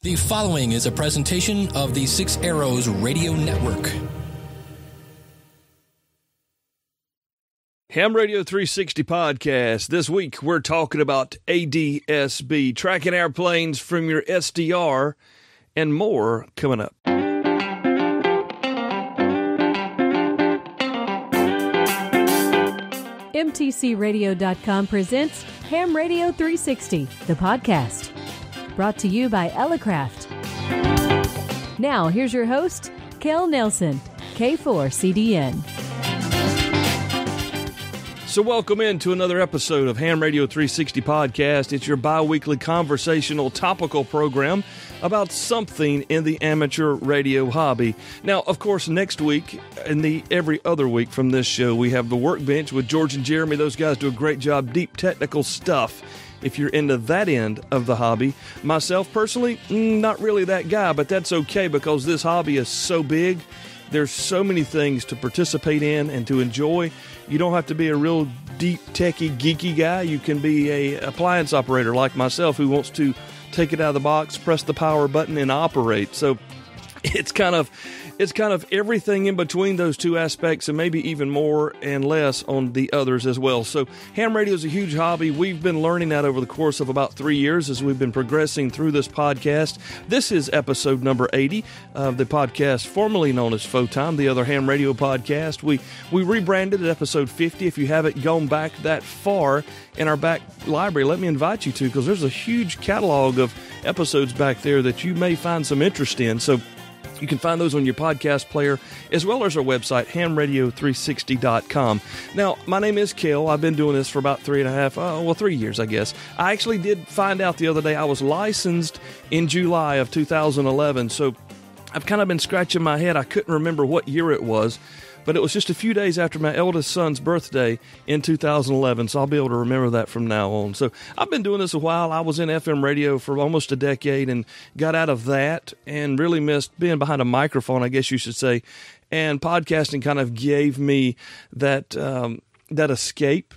The following is a presentation of the Six Arrows Radio Network. Ham Radio 360 podcast. This week we're talking about ADSB, tracking airplanes from your SDR, and more coming up. MTCRadio.com presents Ham Radio 360, the podcast. Brought to you by Elecraft. Now, here's your host, Kel Nelson, K4CDN. So welcome into another episode of Ham Radio 360 podcast. It's your bi-weekly conversational topical program about something in the amateur radio hobby. Now, of course, next week and every other week from this show, we have the Workbench with George and Jeremy. Those guys do a great job, deep technical stuff. If you're into that end of the hobby. Myself, personally, not really that guy, but that's okay because this hobby is so big. There's so many things to participate in and to enjoy. You don't have to be a real deep, techie, geeky guy. You can be an appliance operator like myself who wants to take it out of the box, press the power button, and operate. So it's kind of everything in between those two aspects and maybe even more and less on the others as well. So ham radio is a huge hobby. We've been learning that over the course of about 3 years as we've been progressing through this podcast. This is episode number 80 of the podcast formerly known as Photime, the other ham radio podcast. We rebranded at episode 50. If you haven't gone back that far in our back library, let me invite you to, because there's a huge catalog of episodes back there that you may find some interest in. So you can find those on your podcast player, as well as our website, hamradio360.com. Now, my name is Kel. I've been doing this for about 3 years, I guess. I actually did find out the other day I was licensed in July of 2011, so I've kind of been scratching my head. I couldn't remember what year it was, but it was just a few days after my eldest son's birthday in 2011, so I'll be able to remember that from now on. So I've been doing this a while. I was in FM radio for almost a decade and got out of that and really missed being behind a microphone, I guess you should say. And podcasting kind of gave me that escape,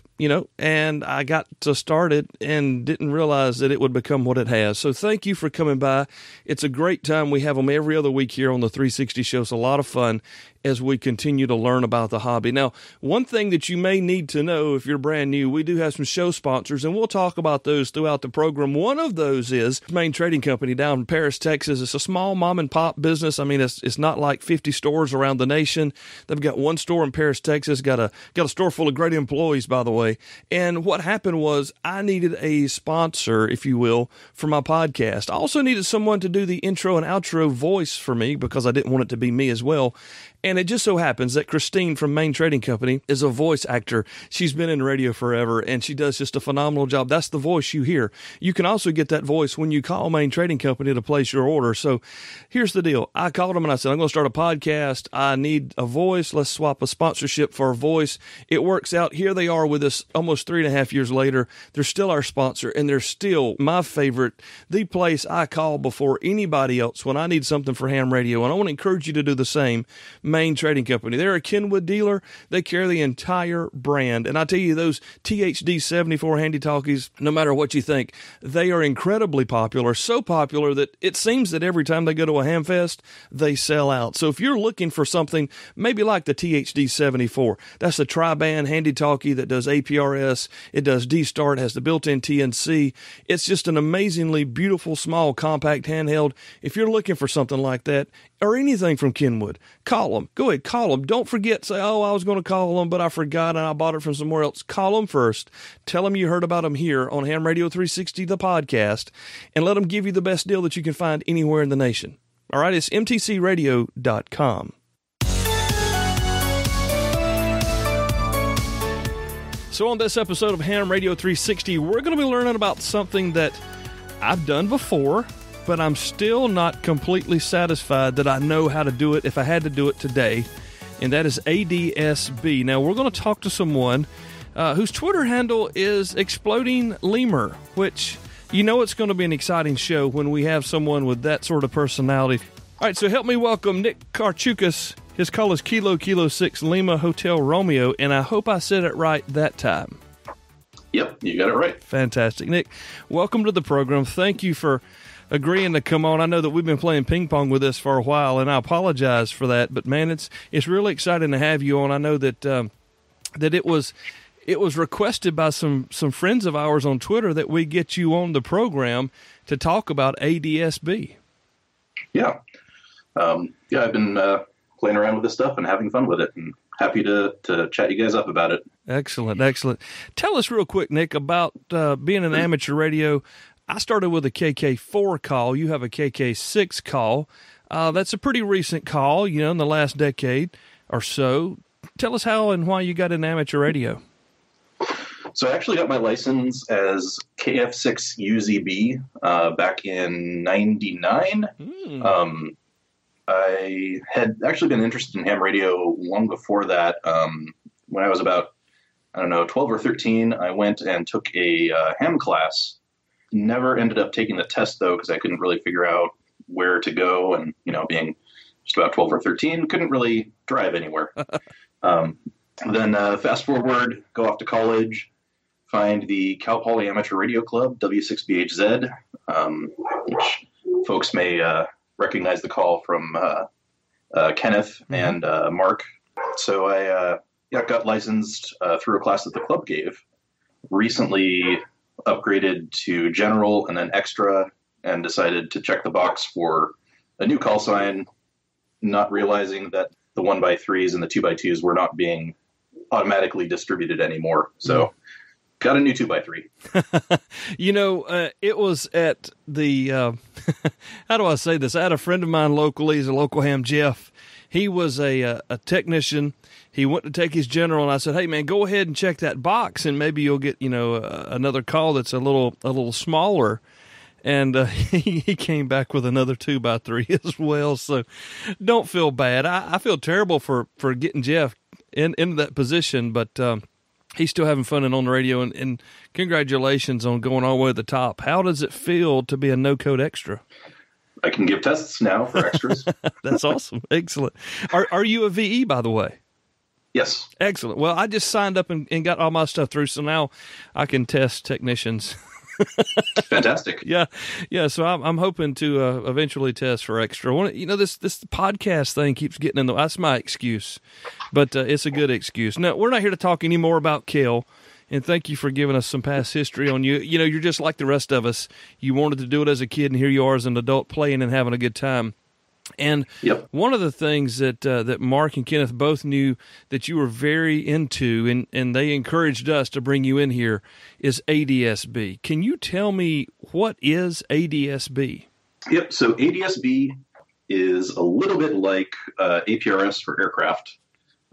and I got to start it and didn't realize that it would become what it has. So thank you for coming by. It's a great time. We have them every other week here on the 360 show. It's a lot of fun as we continue to learn about the hobby. Now, one thing that you may need to know if you're brand new, we do have some show sponsors, and we'll talk about those throughout the program. One of those is Main Trading Company down in Paris, Texas. It's a small mom-and-pop business. I mean, it's not like 50 stores around the nation. They've got one store in Paris, Texas, got a store full of great employees, by the way. And what happened was I needed a sponsor, if you will, for my podcast. I also needed someone to do the intro and outro voice for me because I didn't want it to be me as well. And it just so happens that Christine from Main Trading Company is a voice actor. She's been in radio forever, and she does just a phenomenal job. That's the voice you hear. You can also get that voice when you call Main Trading Company to place your order. So here's the deal. I called them and I said, I'm going to start a podcast. I need a voice. Let's swap a sponsorship for a voice. It works out. Here they are with us almost 3.5 years later. They're still our sponsor, and they're still my favorite, the place I call before anybody else when I need something for ham radio. And I want to encourage you to do the same. Main Trading Company. They're a Kenwood dealer. They carry the entire brand. And I tell you, those THD 74 handy talkies, no matter what you think, they are incredibly popular. So popular that it seems that every time they go to a ham fest, they sell out. So if you're looking for something maybe like the THD 74, that's a tri-band handy talkie that does APRS. It does D-Start, has the built-in TNC. It's just an amazingly beautiful, small, compact handheld. If you're looking for something like that, or anything from Kenwood, call them. Go ahead, call them. Don't forget, say, I was going to call them, but I forgot and I bought it from somewhere else. Call them first. Tell them you heard about them here on Ham Radio 360, the podcast, and let them give you the best deal that you can find anywhere in the nation. All right, it's mtcradio.com. So on this episode of Ham Radio 360, we're going to be learning about something that I've done before, but I'm still not completely satisfied that I know how to do it if I had to do it today, and that is ADSB. Now, we're going to talk to someone whose Twitter handle is Exploding Lemur, which, it's going to be an exciting show when we have someone with that sort of personality. All right, so help me welcome Nick Karchukas. His call is Kilo 6 Lima Hotel Romeo, and I hope I said it right that time. Yep, you got it right. Fantastic. Nick, welcome to the program. Thank you for agreeing to come on. I know that we've been playing ping pong with this for a while, and I apologize for that. But man, it's really exciting to have you on. I know that that it was requested by some friends of ours on Twitter that we get you on the program to talk about ADSB. Yeah, I've been playing around with this stuff and having fun with it, and happy to chat you guys up about it. Excellent. Tell us real quick, Nick, about being an amateur radio. I started with a KK4 call. You have a KK6 call. That's a pretty recent call, in the last decade or so. Tell us how and why you got into amateur radio. So I actually got my license as KF6UZB back in 99. I had actually been interested in ham radio long before that. When I was about, 12 or 13, I went and took a ham class. Never ended up taking the test, though, because I couldn't really figure out where to go. And, being just about 12 or 13, couldn't really drive anywhere. Then fast forward, go off to college, find the Cal Poly Amateur Radio Club, W6BHZ, which folks may recognize the call from Kenneth and Mark. So I got licensed through a class that the club gave. Recently upgraded to general and then extra, and decided to check the box for a new call sign, not realizing that the 1x3s and the 2x2s were not being automatically distributed anymore. So got a new 2x3. It was at the, how do I say this? I had a friend of mine locally, he's a local ham, Jeff. He was a technician. He went to take his general, and I said, "Hey man, go ahead and check that box, and maybe you'll get another call that's a little smaller." And he came back with another 2x3 as well. So don't feel bad. I feel terrible for getting Jeff into that position, but he's still having fun and on the radio. And congratulations on going all the way to the top. How does it feel to be a no-code extra? I can give tests now for extras. That's awesome. Excellent. Are you a VE, by the way? Yes. Excellent. Well, I just signed up and got all my stuff through, so now I can test technicians. Fantastic. Yeah. So I'm hoping to eventually test for extra. This podcast thing keeps getting in the. That's my excuse, but it's a good excuse. Now we're not here to talk anymore about Kel, and thank you for giving us some past history on you. You're just like the rest of us. You wanted to do it as a kid, and here you are as an adult playing and having a good time. And one of the things that Mark and Kenneth both knew that you were very into, and they encouraged us to bring you in here, is ADSB. Can you tell me what is ADSB? Yep. So ADSB is a little bit like APRS for aircraft,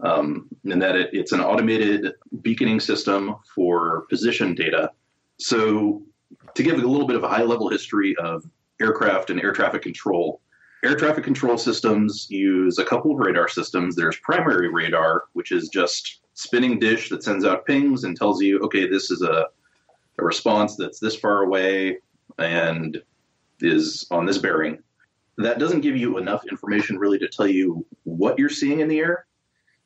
in that it's an automated beaconing system for position data. So to give a little bit of a high-level history of aircraft and air traffic control, air traffic control systems use a couple of radar systems. There's primary radar, which is just spinning dish that sends out pings and tells you, okay, this is a response that's this far away and is on this bearing. That doesn't give you enough information really to tell you what you're seeing in the air.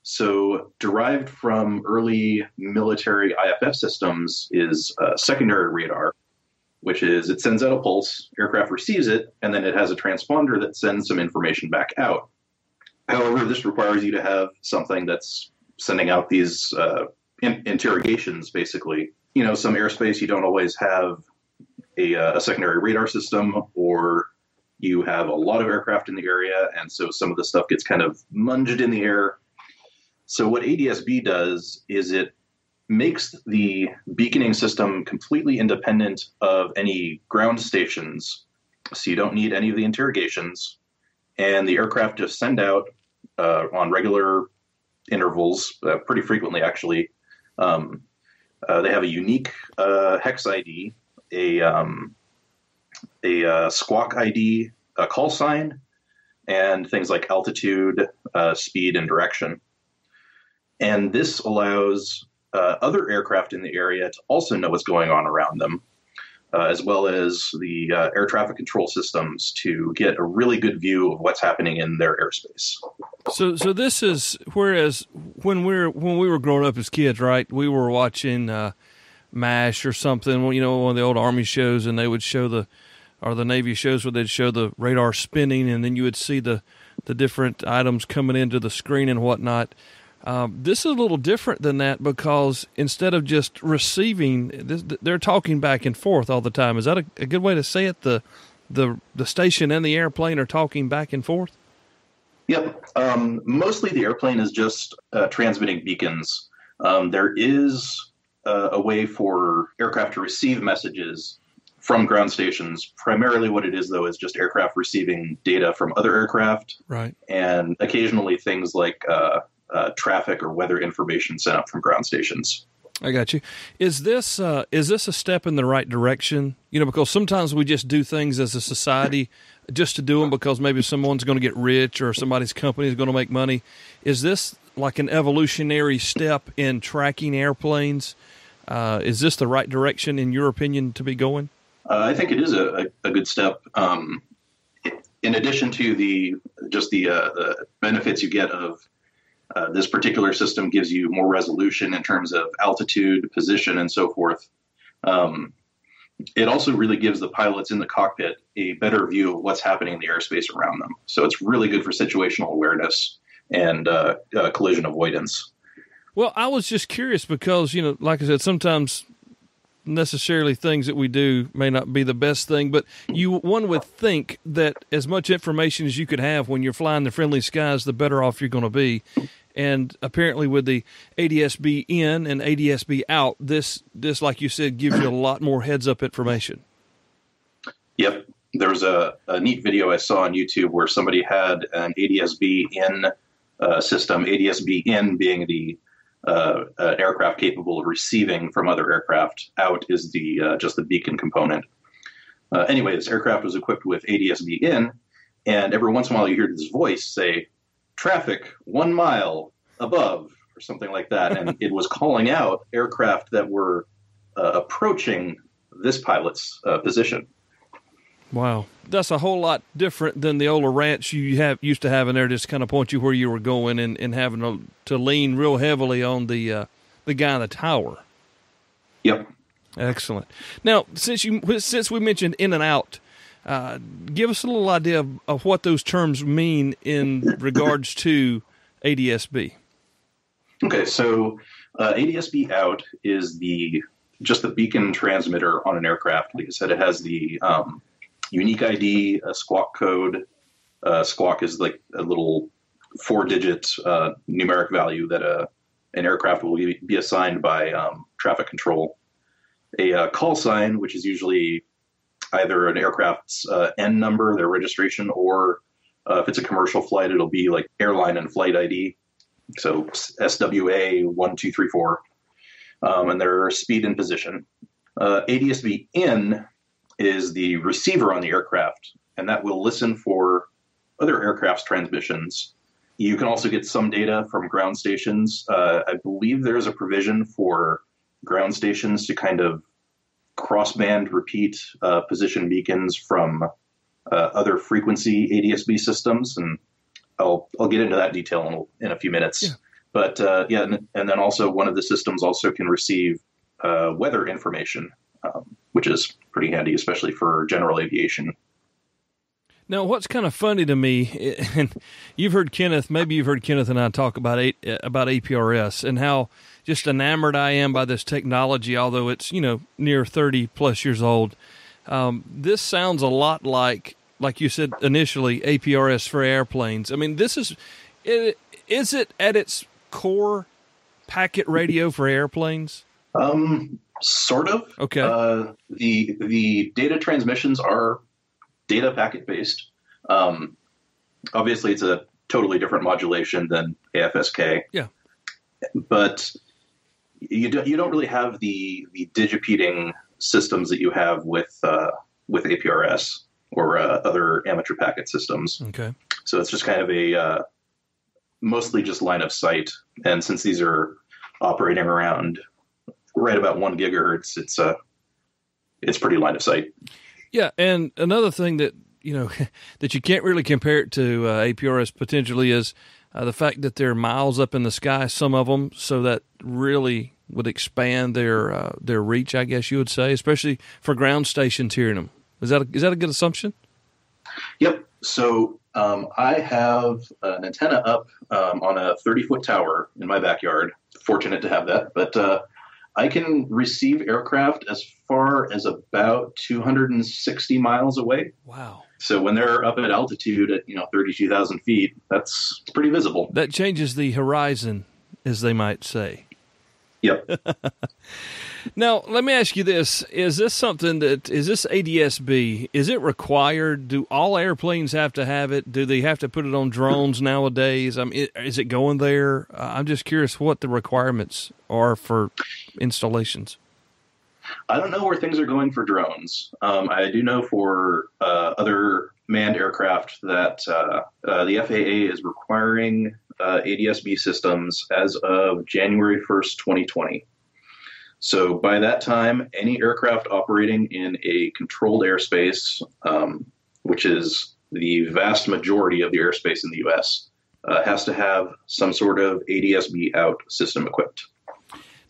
So derived from early military IFF systems is secondary radar, which is it sends out a pulse, aircraft receives it, and then it has a transponder that sends some information back out. However, this requires you to have something that's sending out these interrogations, basically. Some airspace you don't always have a secondary radar system, or you have a lot of aircraft in the area, and so some of the stuff gets kind of munged in the air. So what ADSB does is it makes the beaconing system completely independent of any ground stations. So you don't need any of the interrogations. And the aircraft just send out on regular intervals, pretty frequently actually. They have a unique hex ID, a squawk ID, a call sign, and things like altitude, speed, and direction. And this allows other aircraft in the area to also know what's going on around them, as well as the air traffic control systems to get a really good view of what's happening in their airspace. So this is, whereas when we were growing up as kids, right, we were watching MASH or something, one of the old Army shows, and they would show the or the Navy shows where they'd show the radar spinning, and then you would see the different items coming into the screen and whatnot. This is a little different than that because instead of just receiving, they're talking back and forth all the time. Is that a good way to say it? The station and the airplane are talking back and forth? Yep. Mostly the airplane is just transmitting beacons. There is a way for aircraft to receive messages from ground stations. Primarily what it is, though, is just aircraft receiving data from other aircraft. Right. And occasionally things like traffic or weather information sent up from ground stations. I got you. Is this a step in the right direction? Because sometimes we just do things as a society just to do them because maybe someone's going to get rich or somebody's company is going to make money. Is this like an evolutionary step in tracking airplanes? Is this the right direction, in your opinion, to be going? I think it is a good step. In addition to the benefits you get of this particular system gives you more resolution in terms of altitude, position, and so forth. It also really gives the pilots in the cockpit a better view of what's happening in the airspace around them. So it's really good for situational awareness and collision avoidance. Well, I was just curious because, like I said, sometimes necessarily things that we do may not be the best thing, but one would think that as much information as you could have when you're flying the friendly skies, the better off you're going to be. And apparently with the ADS-B in and ADS-B out, this, like you said, gives you a lot more heads-up information. Yep. There was a neat video I saw on YouTube where somebody had an ADS-B in system, ADS-B in being the an aircraft capable of receiving from other aircraft. Out is just the beacon component. Anyway, this aircraft was equipped with ADS-B in, and every once in a while you hear this voice say, "Traffic 1 mile above," or something like that, and it was calling out aircraft that were approaching this pilot's position. Wow. That's a whole lot different than the older rants you used to have in there, just kind of point you where you were going and having to lean real heavily on the guy in the tower. Yep. Excellent. Now, since we mentioned in and out, give us a little idea of what those terms mean in regards to ADS-B. Okay, so ADS-B out is just the beacon transmitter on an aircraft. Like I said, it has the unique ID, a squawk code. Squawk is like a little 4-digit numeric value that an aircraft will be assigned by traffic control. A call sign, which is usually either an aircraft's N number, their registration, or if it's a commercial flight, it'll be like airline and flight ID. So SWA 1234, and their speed and position. ADS-B in is the receiver on the aircraft, and that will listen for other aircraft's transmissions. You can also get some data from ground stations. I believe there's a provision for ground stations to kind of crossband repeat position beacons from other frequency ADS-B systems, and I'll get into that detail in a few minutes. Yeah. But and then also one of the systems also can receive weather information, which is pretty handy, especially for general aviation. Now, what's kind of funny to me, and maybe you've heard Kenneth and I talk about APRS and how just enamored I am by this technology, although it's, near 30 plus years old. This sounds a lot like you said initially, APRS for airplanes. I mean, is it at its core packet radio for airplanes? Sort of. Okay. The data transmissions are data packet based. Obviously, it's a totally different modulation than AFSK. Yeah. But you don't really have the digipeating systems that you have with APRS or other amateur packet systems. Okay. So it's just kind of a mostly just line of sight. And since these are operating around right about 1 gigahertz, it's pretty line of sight. Yeah, and another thing that that you can't really compare it to APRS potentially is the fact that they're miles up in the sky, some of them, so that really would expand their reach, I guess you would say, especially for ground stations hearing them. Is that a good assumption? Yep. So I have an antenna up on a 30-foot tower in my backyard. Fortunate to have that. But I can receive aircraft as far as about 260 miles away. Wow. So when they're up at altitude at 32,000 feet, that's pretty visible. That changes the horizon, as they might say. Yep. Now, let me ask you this. Is this ADS-B, is it required? Do all airplanes have to have it? Do they have to put it on drones nowadays? I mean, is it going there? I'm just curious what the requirements are for installations. I don't know where things are going for drones. I do know for other manned aircraft that the FAA is requiring ADS-B systems as of January 1st, 2020. So by that time, any aircraft operating in a controlled airspace, which is the vast majority of the airspace in the U.S., has to have some sort of ADS-B out system equipped.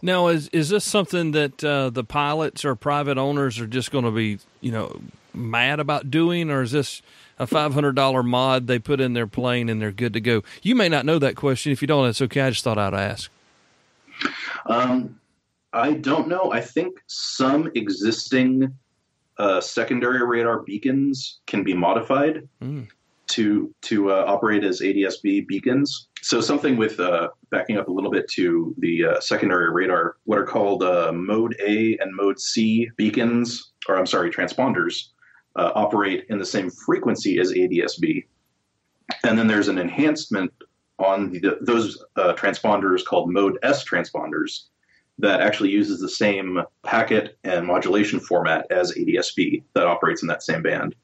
Now, is this something that the pilots or private owners are just going to be, mad about doing, or is this a $500 mod they put in their plane and they're good to go? You may not know that question. If you don't, it's okay. I just thought I'd ask. I don't know. I think some existing secondary radar beacons can be modified to operate as ADS-B beacons. So something with backing up a little bit to the secondary radar, what are called Mode A and Mode C beacons, transponders, operate in the same frequency as ADS-B. And then there's an enhancement on those transponders called Mode S transponders that actually uses the same packet and modulation format as ADS-B that operates in that same band.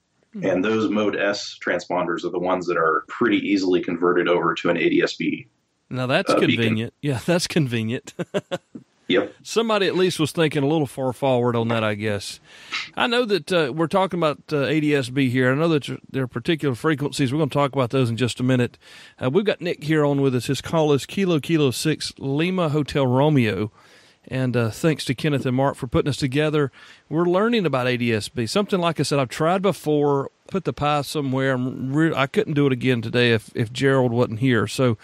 And those Mode S transponders are the ones that are pretty easily converted over to an ADS-B. Now that's convenient. Beacon. Yeah, that's convenient. Yep. Somebody at least was thinking a little far forward on that, I guess. I know that we're talking about ADS-B here. I know that there are particular frequencies. We're going to talk about those in just a minute. We've got Nick here on with us. His call is Kilo 6 Lima Hotel Romeo. And thanks to Kenneth and Mark for putting us together. We're learning about ADS-B. Something, like I said, I've tried before, put the pie somewhere. I couldn't do it again today if Gerald wasn't here. So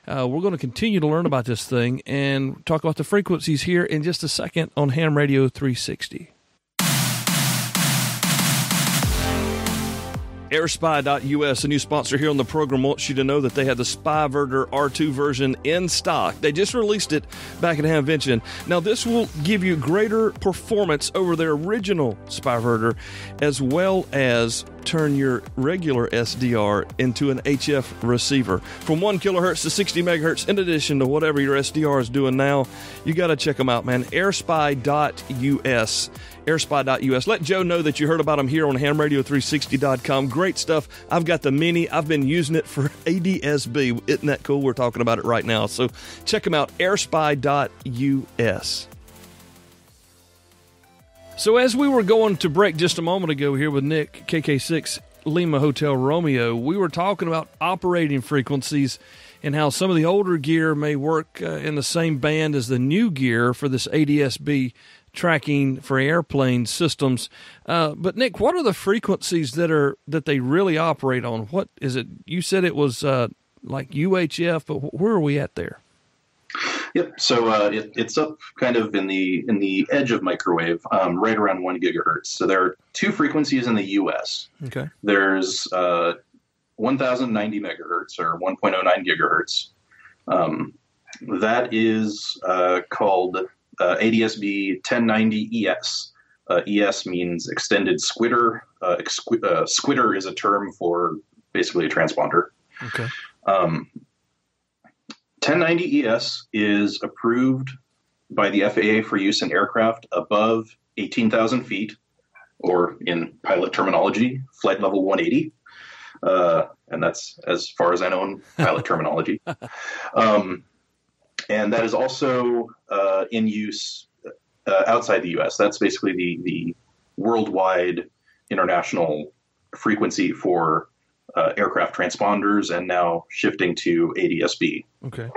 we're going to continue to learn about this thing and talk about the frequencies here in just a second on Ham Radio 360. AirSpy.us, a new sponsor here on the program, wants you to know that they have the SpyVerter R2 version in stock. They just released it back at Hamvention. Now, this will give you greater performance over their original SpyVerter, as well as turn your regular SDR into an HF receiver. From 1 kilohertz to 60 megahertz, in addition to whatever your SDR is doing now, you got to check them out, man. AirSpy.us. AirSpy.us. Let Joe know that you heard about them here on HamRadio360.com. Great stuff. I've got the Mini. I've been using it for ADS-B. Isn't that cool? We're talking about it right now. So check them out, AirSpy.us. So as we were going to break just a moment ago here with Nick, KK6 Lima Hotel Romeo, we were talking about operating frequencies and how some of the older gear may work in the same band as the new gear for this ADS-B tracking for airplane systems. But Nick, what are the frequencies that they really operate on? What is it? You said it was like UHF, but where are we at there? Yep. So it's up kind of in the edge of microwave, right around 1 gigahertz. So there are two frequencies in the U.S. Okay. There's 1,090 megahertz or 1.09 gigahertz. That is called ADS-B 1090 ES. ES means extended squitter. Squitter is a term for basically a transponder. Okay. 1090 ES is approved by the FAA for use in aircraft above 18,000 feet, or in pilot terminology, flight level 180. And that's as far as I know in pilot terminology. And that is also in use outside the U.S. That's basically the worldwide international frequency for aircraft transponders, and now shifting to ADS-B. Okay.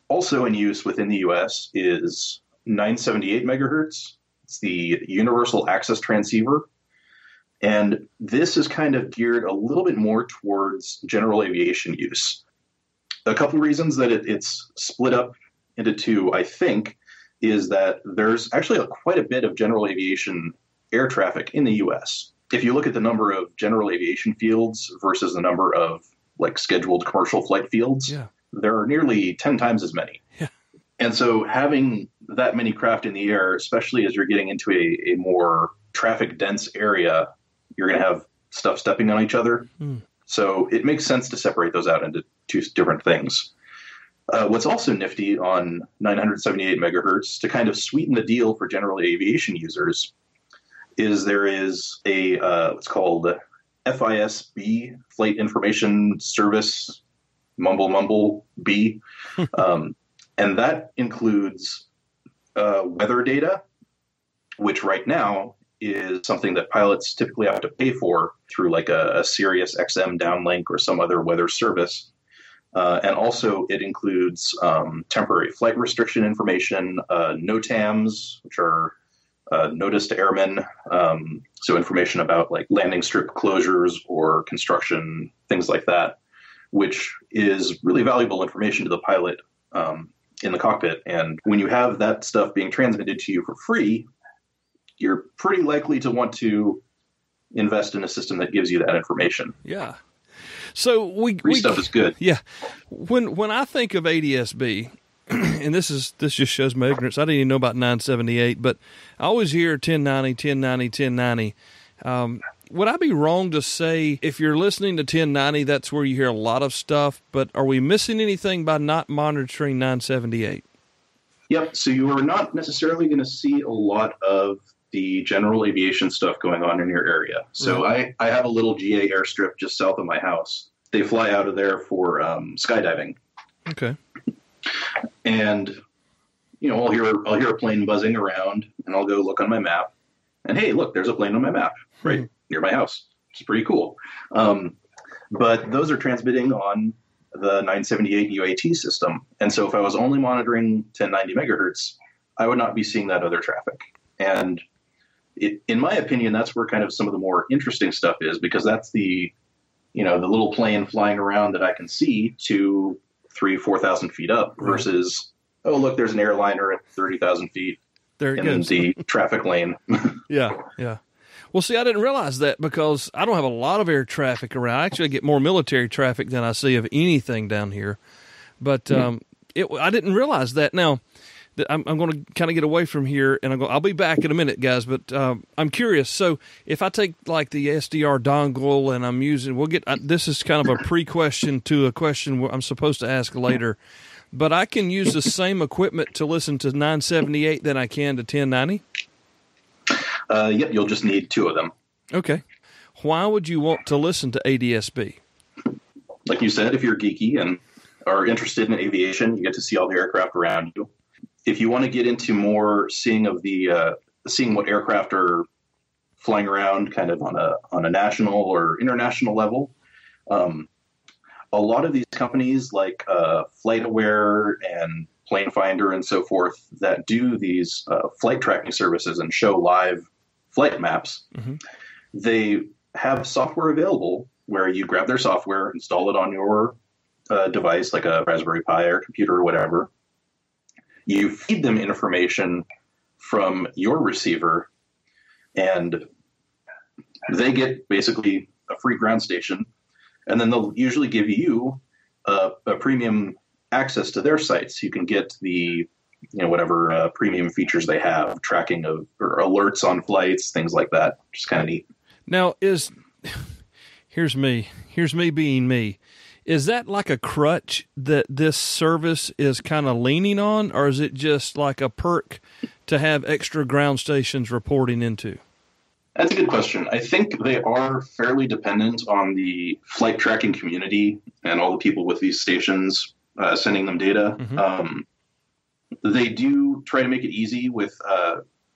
Also in use within the U.S. is 978 megahertz. It's the Universal Access Transceiver. And this is kind of geared a little bit more towards general aviation use. A couple of reasons that it's split up into two, I think, is that there's actually quite a bit of general aviation air traffic in the U.S. If you look at the number of general aviation fields versus the number of like scheduled commercial flight fields, there are nearly 10 times as many. Yeah. And so having that many craft in the air, especially as you're getting into a more traffic dense area, you're going to have stuff stepping on each other. So it makes sense to separate those out into two different things. What's also nifty on 978 megahertz to kind of sweeten the deal for general aviation users is there is a what's called FISB, Flight Information Service, mumble B. And that includes weather data, which right now is something that pilots typically have to pay for through like a Sirius XM downlink or some other weather service. And also it includes temporary flight restriction information, NOTAMs, which are notice to airmen. So information about like landing strip closures or construction, things like that, which is really valuable information to the pilot in the cockpit. And when you have that stuff being transmitted to you for free, you're pretty likely to want to invest in a system that gives you that information. Yeah. So free stuff is good. Yeah. When I think of ADSB, and this just shows my ignorance. I didn't even know about 978, but I always hear 1090, 1090, 1090. Would I be wrong to say if you're listening to 1090, that's where you hear a lot of stuff, but are we missing anything by not monitoring 978? Yep. So you are not necessarily going to see a lot of the general aviation stuff going on in your area. So I have a little GA airstrip just south of my house. They fly out of there for skydiving. Okay. And, I'll hear a plane buzzing around, and I'll go look on my map. And, hey, look, there's a plane on my map right near my house, which is pretty cool. But those are transmitting on the 978 UAT system. And so if I was only monitoring 1090 megahertz, I would not be seeing that other traffic. And in my opinion, that's where kind of some of the more interesting stuff is, because that's the little plane flying around that I can see 3,000-4,000 feet up versus, oh, look, there's an airliner at 30,000 feet in the traffic lane. Yeah. Well, see, I didn't realize that because I don't have a lot of air traffic around. I actually get more military traffic than I see of anything down here. But I didn't realize that. Now, I'm going to kind of get away from here, and I'll be back in a minute, guys. But I'm curious. So if I take like the SDR dongle and I'm using, this is kind of a pre-question to a question I'm supposed to ask later. But I can use the same equipment to listen to 978 than I can to 1090? Yep, you'll just need two of them. Okay. Why would you want to listen to ADSB? Like you said, if you're geeky and are interested in aviation, you get to see all the aircraft around you. If you want to get into more seeing what aircraft are flying around kind of on a national or international level, a lot of these companies like FlightAware and Plane Finder and so forth that do these flight tracking services and show live flight maps, they have software available where you grab their software, install it on your device like a Raspberry Pi or computer or whatever. You feed them information from your receiver, and they get basically a free ground station, and then they'll usually give you a premium access to their sites. You can get the whatever premium features they have, tracking of or alerts on flights, things like that. Just kind of neat. Now, here's me being me. Is that like a crutch that this service is kind of leaning on, or is it just like a perk to have extra ground stations reporting into? That's a good question. I think they are fairly dependent on the flight tracking community and all the people with these stations sending them data. They do try to make it easy with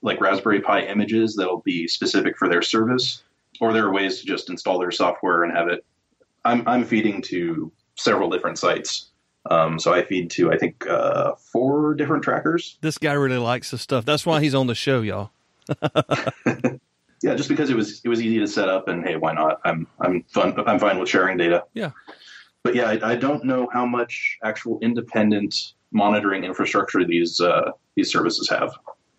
like Raspberry Pi images that'll be specific for their service, or there are ways to just install their software and have it. I'm feeding to several different sites. So I feed to, I think, 4 different trackers. This guy really likes this stuff. That's why he's on the show, y'all. Yeah, just because it was easy to set up, and hey, why not? I'm fine with sharing data. Yeah. But yeah, I don't know how much actual independent monitoring infrastructure these services have.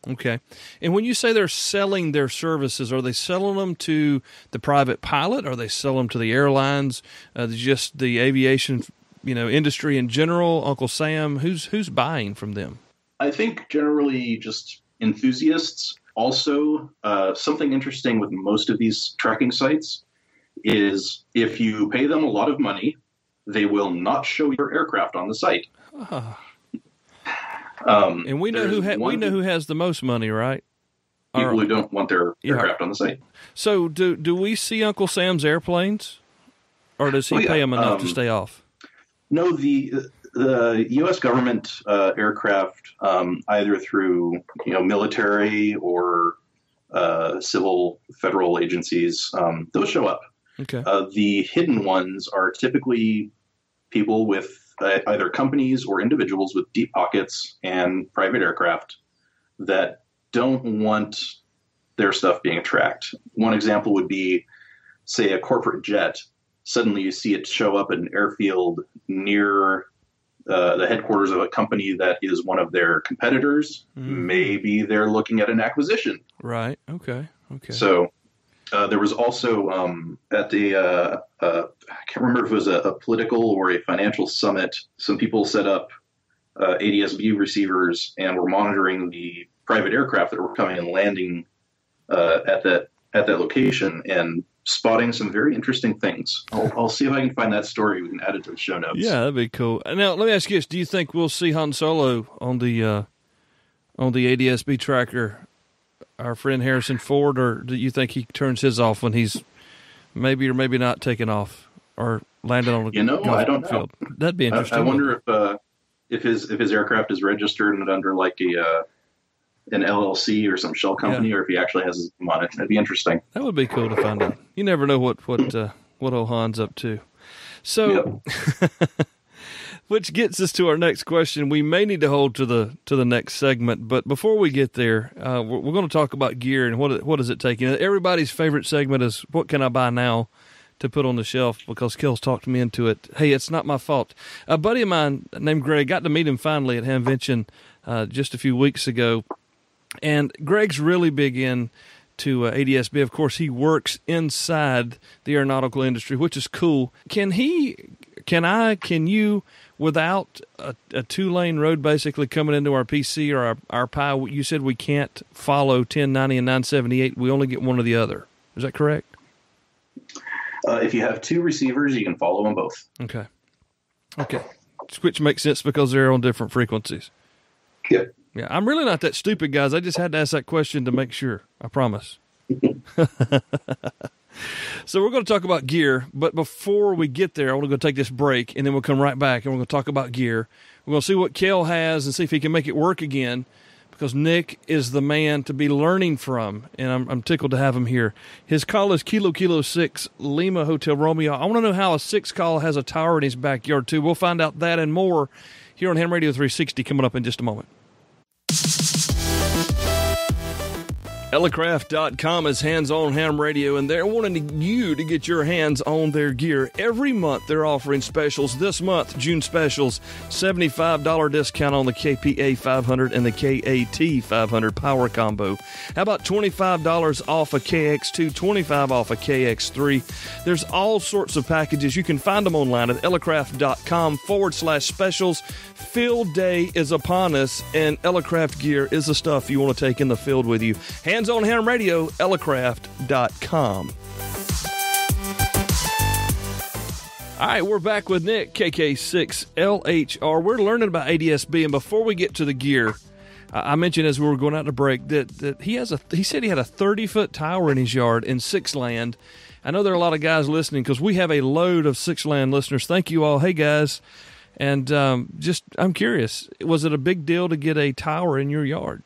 Okay. And when you say they're selling their services, are they selling them to the private pilot? Are they selling them to the airlines? Just the aviation, industry in general? Uncle Sam, who's buying from them? I think generally just enthusiasts. Also, something interesting with most of these tracking sites is if you pay them a lot of money, they will not show your aircraft on the site. And we know who has the most money, right? People who don't want their aircraft on the site. So do we see Uncle Sam's airplanes, or does he pay them enough to stay off? No, the U.S. government aircraft, either through military or civil federal agencies, those show up. Okay. The hidden ones are typically people with either companies or individuals with deep pockets and private aircraft that don't want their stuff being tracked. One example would be, say, a corporate jet. Suddenly you see it show up at an airfield near the headquarters of a company that is one of their competitors. Mm-hmm. Maybe they're looking at an acquisition. Right. Okay. So there was also at the I can't remember if it was a political or a financial summit, some people set up ADS-B receivers and were monitoring the private aircraft that were coming and landing at that location and spotting some very interesting things. I'll see if I can find that story. We can add it to the show notes. Yeah, that'd be cool. Now, let me ask you this. Do you think we'll see Han Solo on the ADS-B tracker, our friend Harrison Ford, or do you think he turns his off when he's maybe or maybe not taking off or landing on the I don't field? know. That'd be interesting. I wonder if his aircraft is registered and under like an LLC or some shell company, or if he actually has his name on it. That'd be interesting. That would be cool to find out. You never know what old Han's up to. So, which gets us to our next question. We may need to hold to the next segment, but before we get there, we're going to talk about gear and what does it take. Everybody's favorite segment is what can I buy now to put on the shelf, because Kel's talked me into it. Hey, it's not my fault. A buddy of mine named Greg, got to meet him finally at Hamvention just a few weeks ago. And Greg's really big into ADS-B. Of course, he works inside the aeronautical industry, which is cool. Can you, without a 2-lane road basically coming into our PC or our PI, you said we can't follow 1090 and 978. We only get one or the other. Is that correct? If you have 2 receivers, you can follow them both. Okay. Which makes sense because they're on different frequencies. Yep. Yeah, I'm really not that stupid, guys. I just had to ask that question to make sure. I promise. So we're going to talk about gear, but before we get there, I want to go take this break, and then we'll come right back, and we're going to talk about gear. We're going to see what Kel has and see if he can make it work again, because Nick is the man to be learning from, and I'm tickled to have him here. His call is Kilo 6 Lima Hotel Romeo. I want to know how a 6 call has a tower in his backyard, too. We'll find out that and more here on Ham Radio 360 coming up in just a moment. Elecraft.com is hands-on ham radio, and they're wanting you to get your hands on their gear. Every month they're offering specials. This month, June specials, $75 discount on the KPA 500 and the KAT 500 power combo. How about $25 off a KX2, $25 off a KX3? There's all sorts of packages. You can find them online at elecraft.com/specials. Field day is upon us, and Elecraft gear is the stuff you want to take in the field with you. Hands on Ham Radio, elecraft.com. All right, we're back with Nick, KK6LHR. We're learning about ADS-B, and before we get to the gear, I mentioned as we were going out to break that he said he had a 30-foot tower in his yard in 6-land. I know there are a lot of guys listening because we have a load of 6-land listeners. Thank you all. Hey, guys. And I'm curious, was it a big deal to get a tower in your yard?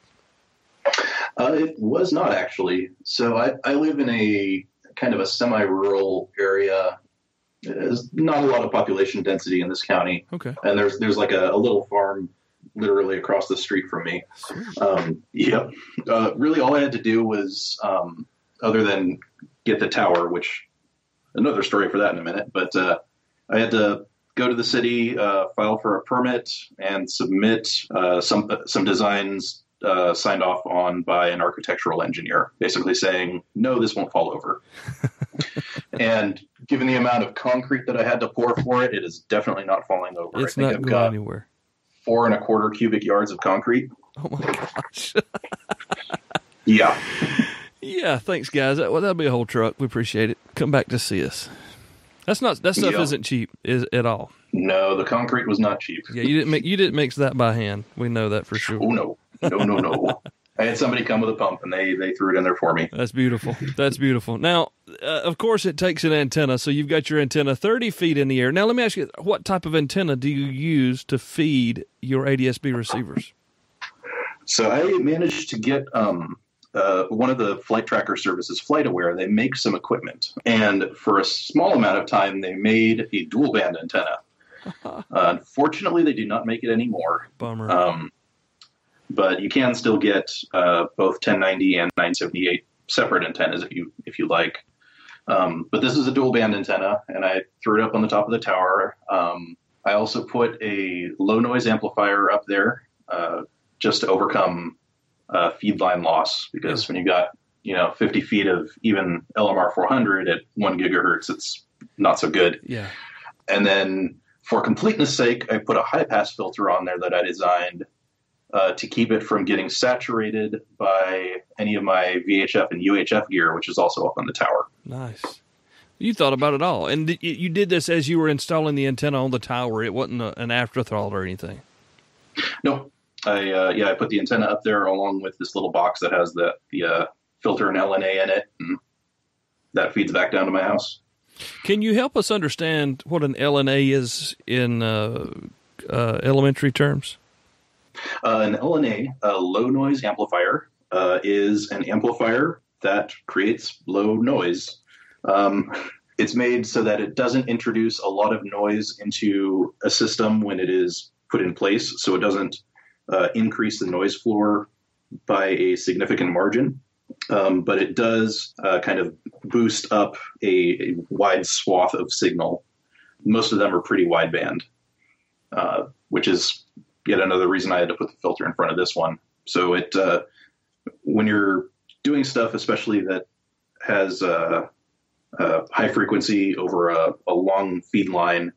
It was not, actually. So I live in a kind of a semi-rural area. There's not a lot of population density in this county. Okay. And there's like a little farm literally across the street from me. Really all I had to do was other than get the tower, which another story for that in a minute. But I had to go to the city, file for a permit, and submit some designs signed off on by an architectural engineer, basically saying, no, this won't fall over. And given the amount of concrete that I had to pour for it, it is definitely not falling over. It's not going anywhere. 4.25 cubic yards of concrete. Oh my gosh. Yeah. Yeah, thanks, guys. That'll be a whole truck. We appreciate it. Come back to see us. That stuff isn't cheap at all. No, the concrete was not cheap. Yeah, you didn't mix that by hand. We know that for sure. Oh no. I had somebody come with a pump and they threw it in there for me. That's beautiful. That's beautiful. Now, of course, it takes an antenna. So you've got your antenna 30 feet in the air. Now, let me ask you, what type of antenna do you use to feed your ADS-B receivers? So I managed to get one of the flight tracker services, FlightAware. They make some equipment. And for a small amount of time, they made a dual band antenna. Unfortunately, they do not make it anymore. Bummer. But you can still get both 1090 and 978 separate antennas if you like. But this is a dual band antenna, and I threw it up on the top of the tower. I also put a low noise amplifier up there just to overcome feed line loss, because when you got 50 feet of even LMR 400 at 1 gigahertz, it's not so good. Yeah. And then for completeness sake, I put a high pass filter on there that I designed to keep it from getting saturated by any of my VHF and UHF gear, which is also up on the tower. Nice. You thought about it all. And you did this as you were installing the antenna on the tower. It wasn't an afterthought or anything. No. I put the antenna up there along with this little box that has the filter and LNA in it, and that feeds back down to my house. Can you help us understand what an LNA is in elementary terms? An LNA, a low noise amplifier, is an amplifier that creates low noise. It's made so that it doesn't introduce a lot of noise into a system when it is put in place, so it doesn't increase the noise floor by a significant margin. But it does kind of boost up a wide swath of signal. Most of them are pretty wideband, which is yet another reason I had to put the filter in front of this one. So it when you're doing stuff, especially that has high frequency over a long feed line,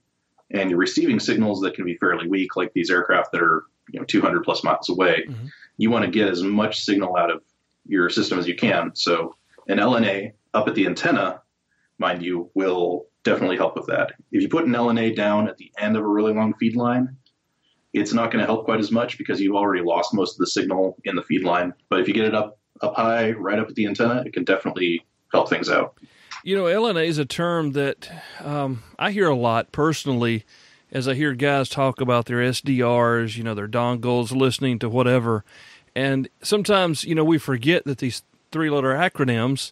and you're receiving signals that can be fairly weak, like these aircraft that are 200 plus miles away, you want to get as much signal out of your system as you can. So an LNA up at the antenna, mind you, will definitely help with that. If you put an LNA down at the end of a really long feed line, it's not going to help quite as much because you've already lost most of the signal in the feed line. But if you get it up high, right up at the antenna, it can definitely help things out. LNA is a term that I hear a lot personally as I hear guys talk about their SDRs, their dongles, listening to whatever. And sometimes, we forget that these three-letter acronyms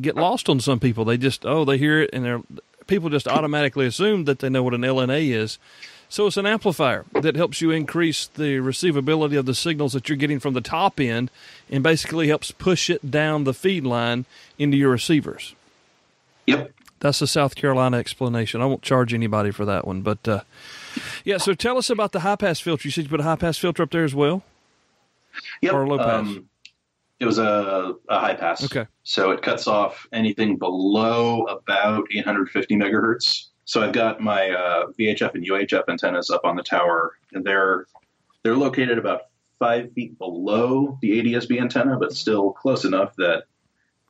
get lost on some people. They just, they hear it, and people just automatically assume that they know what an LNA is. So it's an amplifier that helps you increase the receivability of the signals that you're getting from the top end and basically helps push it down the feed line into your receivers. Yep. That's the South Carolina explanation. I won't charge anybody for that one. But, so tell us about the high-pass filter. You said you put a high-pass filter up there as well? Yep. Or a low-pass? It was a high-pass. Okay. So it cuts off anything below about 850 megahertz. So I've got my VHF and UHF antennas up on the tower, and they're located about 5 feet below the ADS-B antenna, but still close enough that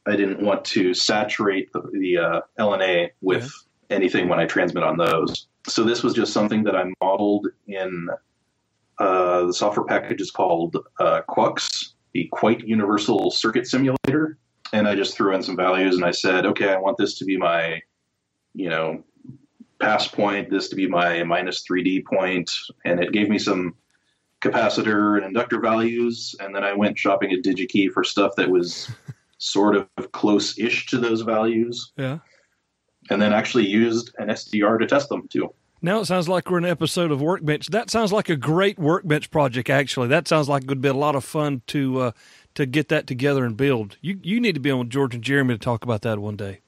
I didn't want to saturate the LNA with anything when I transmit on those. So this was just something that I modeled in the software package is called QUX, the Quite Universal Circuit Simulator. And I just threw in some values and I said, okay, I want this to be my, pass point, this to be my minus 3D point. And it gave me some capacitor and inductor values. And then I went shopping at DigiKey for stuff that was sort of close-ish to those values. Yeah. And then actually used an SDR to test them, too. Now it sounds like we're in an episode of Workbench. That sounds like a great Workbench project, actually. That sounds like it would be a lot of fun to to get that together and build. You need to be on with George and Jeremy to talk about that one day.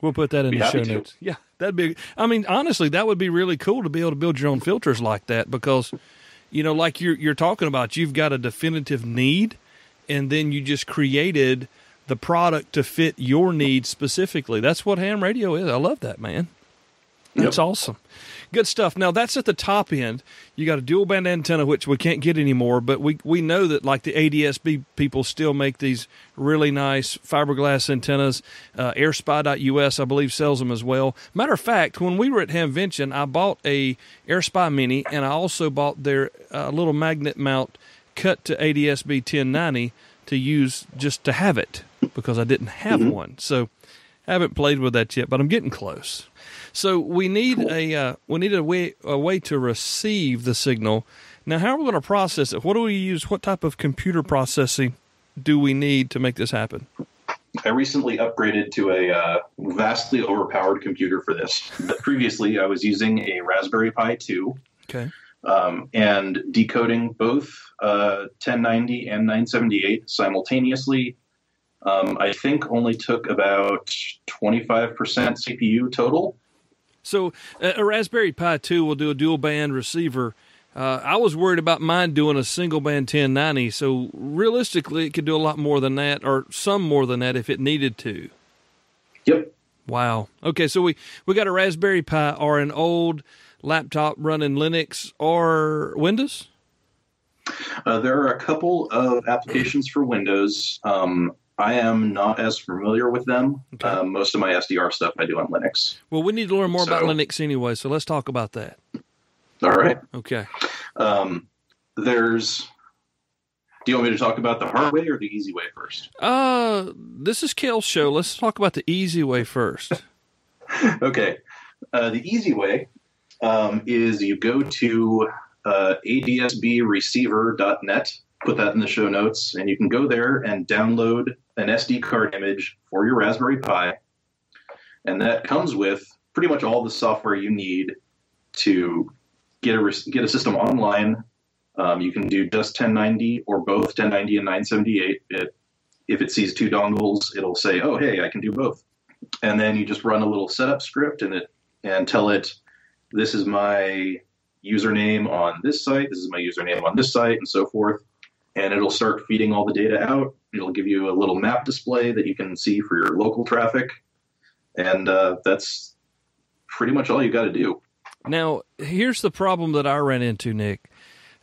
We'll put that in the show notes. Yeah, that'd be. I mean, honestly, that would be really cool to be able to build your own filters like that because, like you're talking about, you've got a definitive need, and then you just created the product to fit your needs specifically. That's what ham radio is. I love that, man. That's awesome. Good stuff. Now, that's at the top end. You got a dual band antenna, which we can't get anymore, but we know that like the ADSB people still make these really nice fiberglass antennas. AirSpy.us, I believe, sells them as well. Matter of fact, when we were at Hamvention, I bought a AirSpy Mini, and I also bought their little magnet mount cut to ADSB 1090 to use just to have it because I didn't have one. So I haven't played with that yet, but I'm getting close. So we need a way to receive the signal. Now, how are we going to process it? What do we use? What type of computer processing do we need to make this happen? I recently upgraded to a vastly overpowered computer for this. But previously, I was using a Raspberry Pi 2. Okay. And decoding both 1090 and 978 simultaneously. I think only took about 25% CPU total. So a Raspberry Pi 2 will do a dual band receiver. I was worried about mine doing a single band 1090. So realistically, it could do a lot more than that, or some more than that if it needed to. Yep. Wow. Okay, so we got a Raspberry Pi or an old laptop running Linux or Windows? There are a couple of applications for Windows. I am not as familiar with them. Okay. Most of my SDR stuff I do on Linux. Well, we need to learn more about Linux anyway, so let's talk about that. All right. Okay. Do you want me to talk about the hard way or the easy way first? This is Kel's show. Let's talk about the easy way first. Okay. The easy way is you go to adsbreceiver.net, put that in the show notes, and you can go there and download an SD card image for your Raspberry Pi. And that comes with pretty much all the software you need to get a system online. You can do just 1090 or both 1090 and 978. If it sees two dongles, it'll say, oh, hey, I can do both. And then you just run a little setup script and tell it, this is my username on this site, this is my username on this site, and so forth. And it'll start feeding all the data out. It'll give you a little map display that you can see for your local traffic. And that's pretty much all you got to do. Now, here's the problem that I ran into, Nick.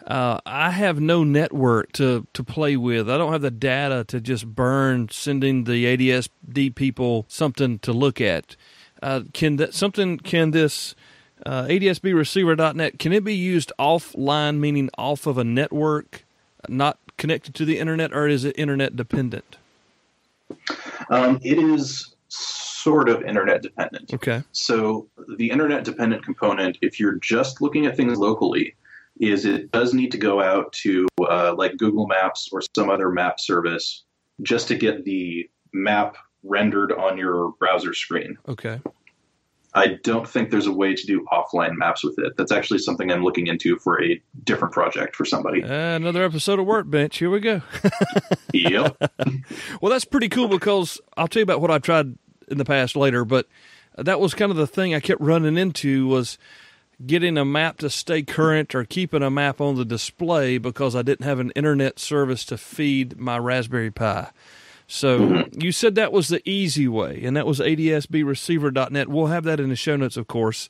I have no network to play with. I don't have the data to just burn sending the ADSD people something to look at. Can this ADSBreceiver.net, can it be used offline, meaning off of a network, not connected to the internet, or is it internet dependent? It is sort of internet dependent. Okay. So the internet dependent component, if you're just looking at things locally, is it does need to go out to like Google Maps or some other map service just to get the map rendered on your browser screen. Okay. I don't think there's a way to do offline maps with it. That's actually something I'm looking into for a different project for somebody. Another episode of Workbench. Here we go. Yep. Well, that's pretty cool because I'll tell you about what I've tried in the past later, but that was kind of the thing I kept running into was getting a map to stay current or keeping a map on the display because I didn't have an internet service to feed my Raspberry Pi. So you said that was the easy way, and that was adsbreceiver.net. We'll have that in the show notes, of course.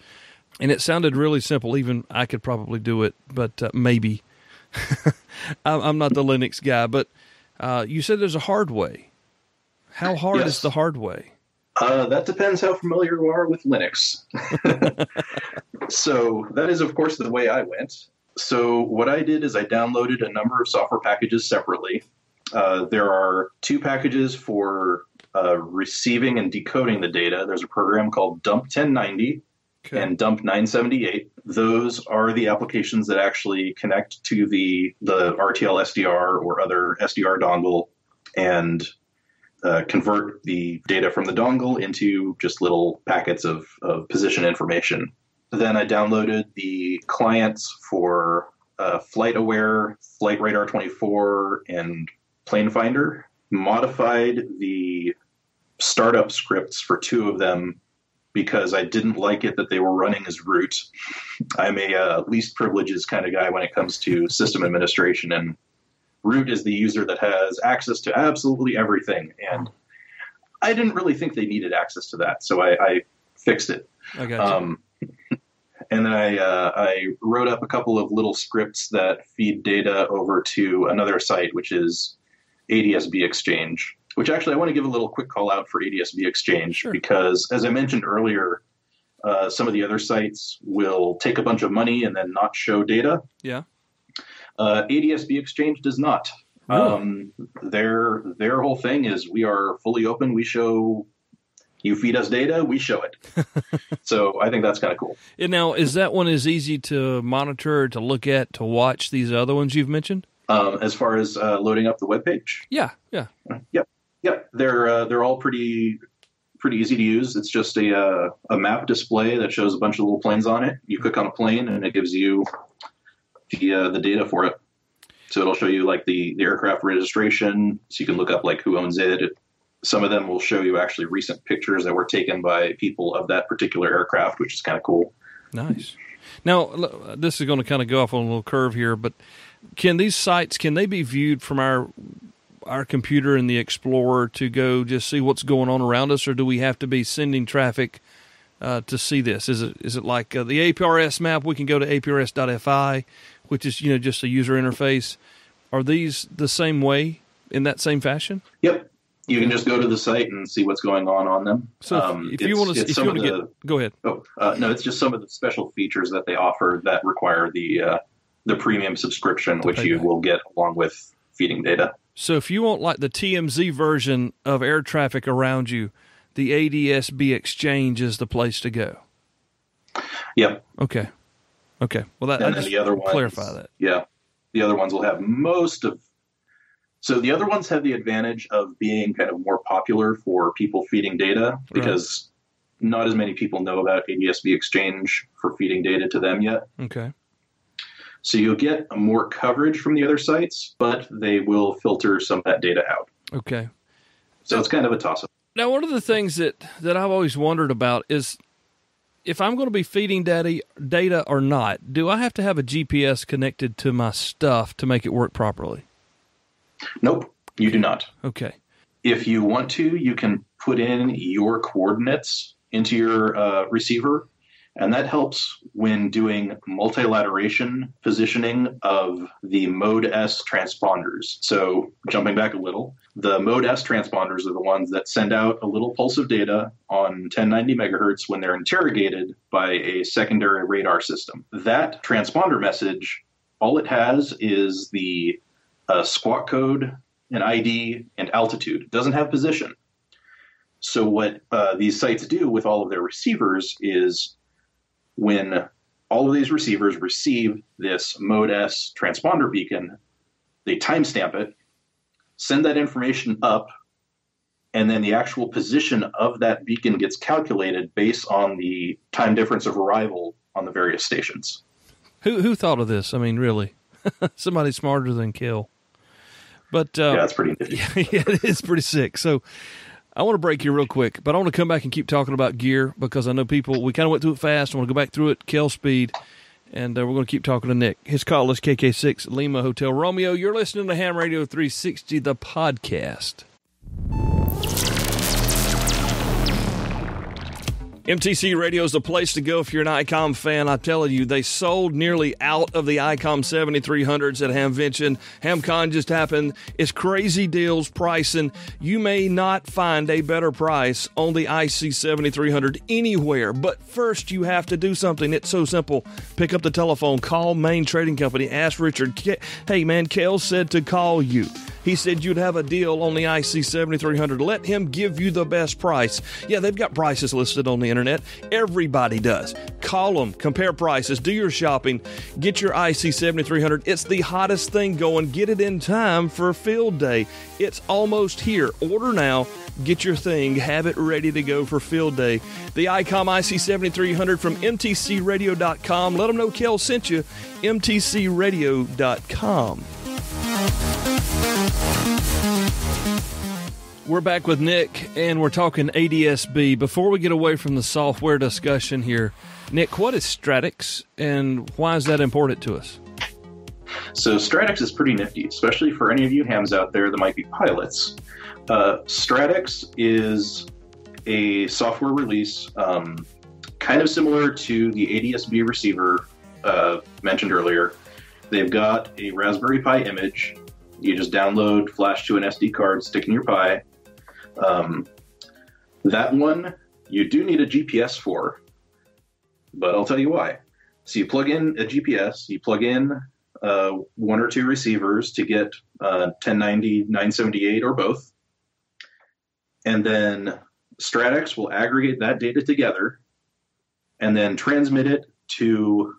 And it sounded really simple. Even I could probably do it, but maybe. I'm not the Linux guy, but you said there's a hard way. How hard is the hard way? That depends how familiar you are with Linux. So that is, of course, the way I went. So what I did is I downloaded a number of software packages separately. There are two packages for receiving and decoding the data. There's a program called Dump 1090 and Dump 978. Those are the applications that actually connect to the RTL SDR or other SDR dongle and convert the data from the dongle into just little packets of position information. Then I downloaded the clients for FlightAware, Flight Radar 24, and Plane Finder, modified the startup scripts for 2 of them because I didn't like it that they were running as root. I'm a least privileges kind of guy when it comes to system administration, and root is the user that has access to absolutely everything. And I didn't really think they needed access to that, so I fixed it. I got you. And then I wrote up a couple of little scripts that feed data over to another site, which is ADSB Exchange, which actually I want to give a little quick call out for ADSB Exchange, because as I mentioned earlier, some of the other sites will take a bunch of money and then not show data. Yeah. ADSB Exchange does not. Really? Their whole thing is we are fully open. We show, you feed us data, we show it. So I think that's kind of cool. And now, is that one as easy to monitor, to look at, to watch these other ones you've mentioned? As far as loading up the webpage? Yeah. Yep. They're all pretty easy to use. It's just a map display that shows a bunch of little planes on it. You click on a plane and it gives you the data for it. So it'll show you like the aircraft registration, so you can look up like who owns it. Some of them will show you actually recent pictures that were taken by people of that particular aircraft, which is kind of cool. Nice. Now, this is going to kind of go off on a little curve here, but can these sites, can they be viewed from our computer in the Explorer to go just see what's going on around us, or do we have to be sending traffic to see this? Is it like the APRS map? We can go to aprs.fi, which is just a user interface. Are these the same way, in that same fashion? Yep. You can just go to the site and see what's going on them. So if you want to go ahead. No, it's just some of the special features that they offer that require the premium subscription, which you will get along with feeding data. So if you want like the TMZ version of air traffic around you, the ADSB Exchange is the place to go. Yep. Okay. Well, I just the other ones, clarify that. Yeah. The other ones will have so the other ones have the advantage of being kind of more popular for people feeding data, because not as many people know about ADSB Exchange for feeding data to them yet. Okay. So you'll get more coverage from the other sites, but they will filter some of that data out. Okay. So it's kind of a toss-up. Now, one of the things that I've always wondered about is, if I'm going to be feeding data or not, do I have to have a GPS connected to my stuff to make it work properly? Nope, you do not. Okay. If you want to, you can put in your coordinates into your receiver, and that helps when doing multilateration positioning of the Mode S transponders. So jumping back a little, the Mode S transponders are the ones that send out a little pulse of data on 1090 megahertz when they're interrogated by a secondary radar system. That transponder message, all it has is the squawk code, an ID, and altitude. It doesn't have position. So what these sites do with all of their receivers is, when all of these receivers receive this Mode S transponder beacon, they timestamp it, send that information up, and then the actual position of that beacon gets calculated based on the time difference of arrival on the various stations. Who thought of this? I mean, really, somebody smarter than Kel. But yeah, it's pretty nifty. Yeah, it is pretty sick. So I want to break here real quick, but I want to come back and keep talking about gear, because I know we kind of went through it fast. I want to go back through it, Kel speed, and we're going to keep talking to Nick. His call is KK6 Lima Hotel Romeo. You're listening to Ham Radio 360, the podcast. MTC Radio is the place to go if you're an ICOM fan. I'm telling you, they sold nearly out of the ICOM 7300s at Hamvention. HamCon just happened. It's crazy deals, pricing. You may not find a better price on the IC 7300 anywhere, but first you have to do something. It's so simple. Pick up the telephone, call Main Trading Company, ask Richard, hey man, Kel said to call you. He said you'd have a deal on the IC 7300. Let him give you the best price. Yeah, they've got prices listed on the internet. Everybody does. Call them, compare prices, do your shopping, get your IC 7300. It's the hottest thing going. Get it in time for field day. It's almost here. Order now. Get your thing. Have it ready to go for field day. The ICOM IC 7300 from mtcradio.com. Let them know Kel sent you. mtcradio.com. We're back with Nick, and we're talking ADS-B. Before we get away from the software discussion here, Nick, what is Stratix, and why is that important to us? So Stratix is pretty nifty, especially for any of you hams out there that might be pilots. Stratix is a software release kind of similar to the ADS-B receiver mentioned earlier. They've got a Raspberry Pi image. You just download, flash to an SD card, stick in your Pi. That one you do need a GPS for, but I'll tell you why. So you plug in a GPS, you plug in one or two receivers to get 1090, 978, or both. And then Stratix will aggregate that data together and then transmit it to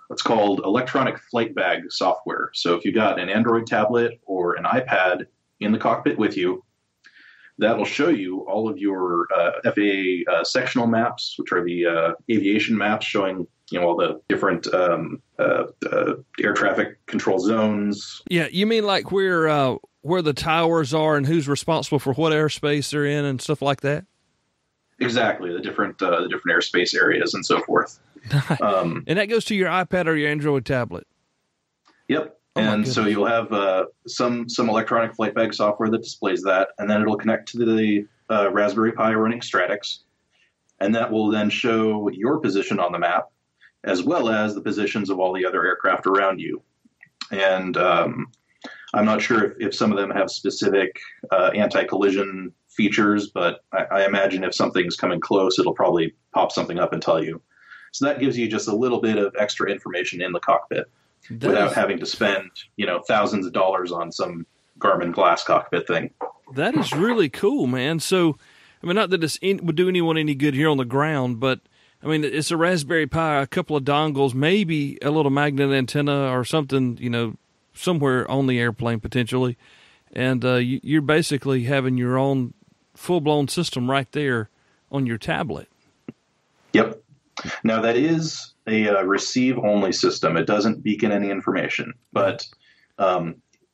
what's called electronic flight bag software. So if you got an Android tablet or an iPad in the cockpit with you, that'll show you all of your FAA sectional maps, which are the aviation maps showing all the different air traffic control zones. Yeah, you mean like where the towers are and who's responsible for what airspace they're in and stuff like that? Exactly, the different airspace areas and so forth. And that goes to your iPad or your Android tablet. Yep. Oh, and so you'll have some electronic flight bag software that displays that, and then it'll connect to the Raspberry Pi running Stratix, and that will then show your position on the map, as well as the positions of all the other aircraft around you. And I'm not sure if some of them have specific anti-collision features, but I imagine if something's coming close, it'll probably pop something up and tell you. So that gives you just a little bit of extra information in the cockpit without having to spend, thousands of dollars on some Garmin glass cockpit thing. That is really cool, man. So, I mean, not that this would do anyone any good here on the ground, but, I mean, it's a Raspberry Pi, a couple of dongles, maybe a little magnet antenna or something, somewhere on the airplane potentially. And you're basically having your own full-blown system right there on your tablet. Yep. Now, that is a receive-only system. It doesn't beacon any information. But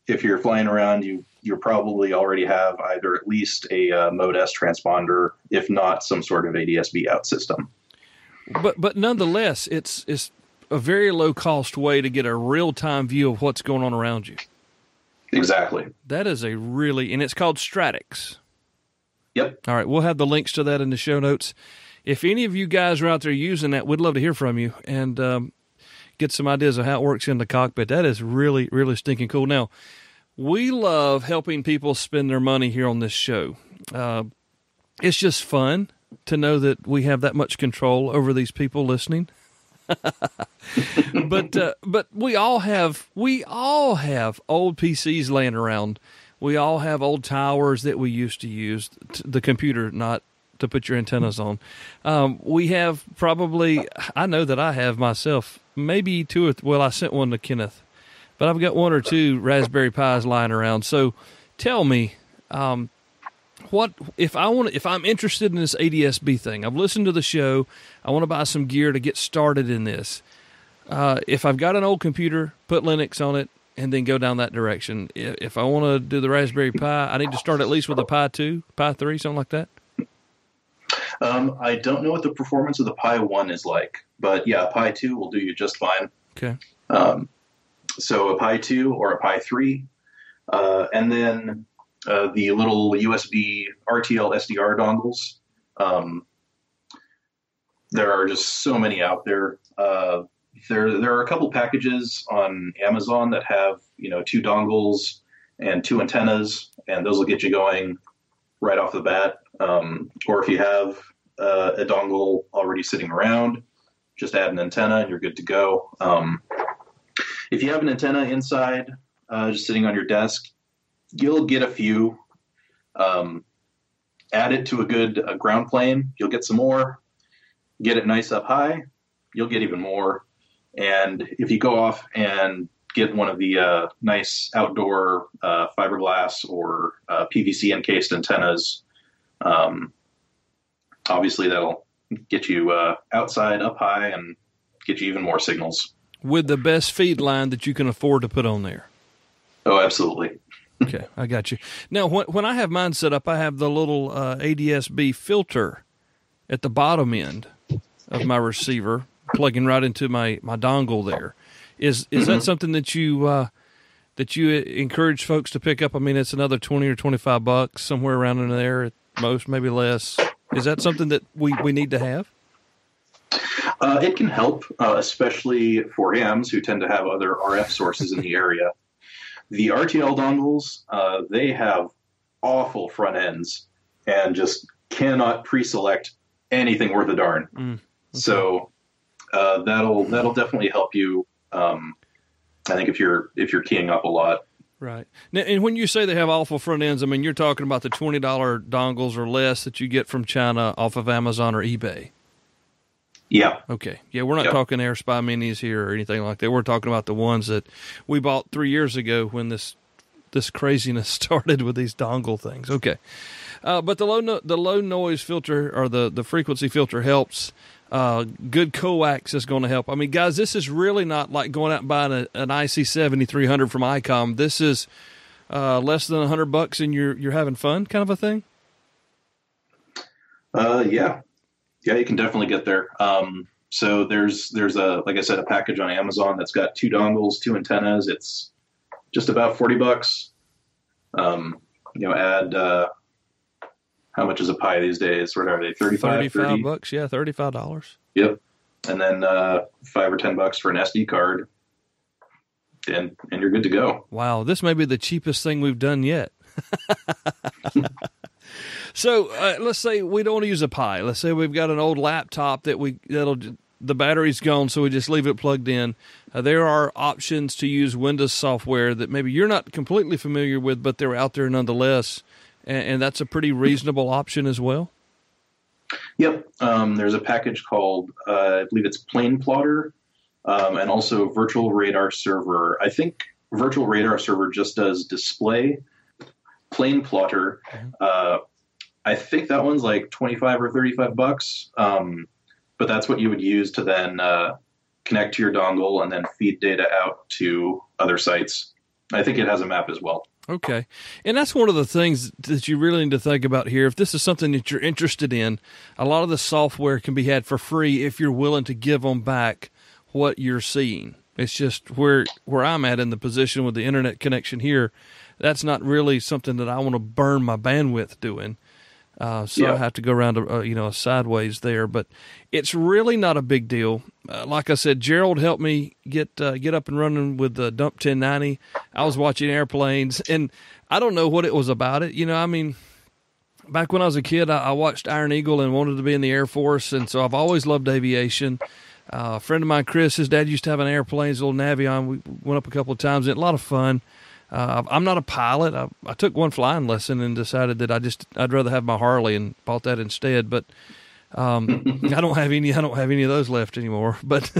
if you're flying around, you probably already have either at least a Mode S transponder, if not some sort of ADS-B out system. But nonetheless, it's a very low-cost way to get a real-time view of what's going on around you. Exactly. That is and it's called Stratix. Yep. All right, we'll have the links to that in the show notes. If any of you guys are out there using that, we'd love to hear from you and get some ideas of how it works in the cockpit. That is really, really stinking cool. Now, we love helping people spend their money here on this show. It's just fun to know that we have that much control over these people listening. But we all have old PCs laying around. We all have old towers that we used to use, the computer, not to put your antennas on. We have probably, I know that I have myself, maybe two or I sent one to Kenneth, but I've got one or two Raspberry Pis lying around. So tell me, what if I'm interested in this ADS-B thing? I've listened to the show. I want to buy some gear to get started in this. If I've got an old computer, put Linux on it, and then go down that direction. If I want to do the Raspberry Pi, I need to start at least with a Pi 2, Pi 3, something like that? I don't know what the performance of the Pi 1 is like, but yeah, Pi 2 will do you just fine. Okay. So a Pi 2 or a Pi 3, and then the little USB RTL SDR dongles. There are just so many out there. There are a couple packages on Amazon that have, 2 dongles and 2 antennas, and those will get you going right off the bat. Or if you have a dongle already sitting around, just add an antenna and you're good to go. If you have an antenna inside, just sitting on your desk, you'll get a few. Add it to a good ground plane, you'll get some more. Get it nice up high, you'll get even more. And if you go off and get one of the nice outdoor fiberglass or PVC encased antennas, obviously that'll get you outside, up high, and get you even more signals. With the best feed line that you can afford to put on there. Oh, absolutely. Okay, I got you. Now, when I have mine set up, I have the little ADS-B filter at the bottom end of my receiver, plugging right into my dongle there. Is that something that you encourage folks to pick up? I mean, it's another $20 or $25, somewhere around in there at most, maybe less. Is that something that we need to have? It can help, especially for hams who tend to have other RF sources in the area. The RTL dongles, they have awful front ends and just cannot pre-select anything worth a darn. Okay. So that'll definitely help you. I think if you're keying up a lot. Right. Now, and when you say they have awful front ends, I mean, you're talking about the $20 dongles or less that you get from China off of Amazon or eBay. Yeah. Okay. Yeah, we're not talking AirSpy Minis here or anything like that. We're talking about the ones that we bought 3 years ago when this craziness started with these dongle things. Okay. But the low noise filter or the frequency filter helps. Good coax is going to help. I mean, guys, this is really not like going out and buying an IC7300 from ICOM. This is less than $100 and you're having fun kind of a thing. Yeah, you can definitely get there. So there's like I said, a package on Amazon that's got 2 dongles, 2 antennas. It's just about $40. Add how much is a Pi these days? What are they? $35? Yeah, $35. Yep. And then $5 or $10 for an SD card, and you're good to go. Wow, this may be the cheapest thing we've done yet. So let's say we don't want to use a Pi. Let's say we've got an old laptop the battery's gone, so we just leave it plugged in. There are options to use Windows software that maybe you're not completely familiar with, but they're out there nonetheless, and that's a pretty reasonable option as well. Yep. There's a package called, I believe it's Plane Plotter, and also Virtual Radar Server. I think Virtual Radar Server just does display. Plane Plotter, I think that one's like $25 or $35. But that's what you would use to then connect to your dongle and then feed data out to other sites. I think it has a map as well. Okay. And that's one of the things that you really need to think about here. If this is something that you're interested in, a lot of the software can be had for free if you're willing to give them back what you're seeing. It's just where I'm at in the position with the internet connection here. That's not really something that I want to burn my bandwidth doing. I have to go around a sideways there, but it's really not a big deal. Like I said, Gerald helped me get up and running with the Dump 1090. I was watching airplanes, and I don't know what it was about it. I mean, back when I was a kid, I watched Iron Eagle and wanted to be in the Air Force, and so I've always loved aviation. A friend of mine, Chris, his dad used to have an airplane, his little Navion. We went up a couple of times. It was a lot of fun. I'm not a pilot. I took one flying lesson and decided that I'd rather have my Harley and bought that instead. But I don't have any of those left anymore. But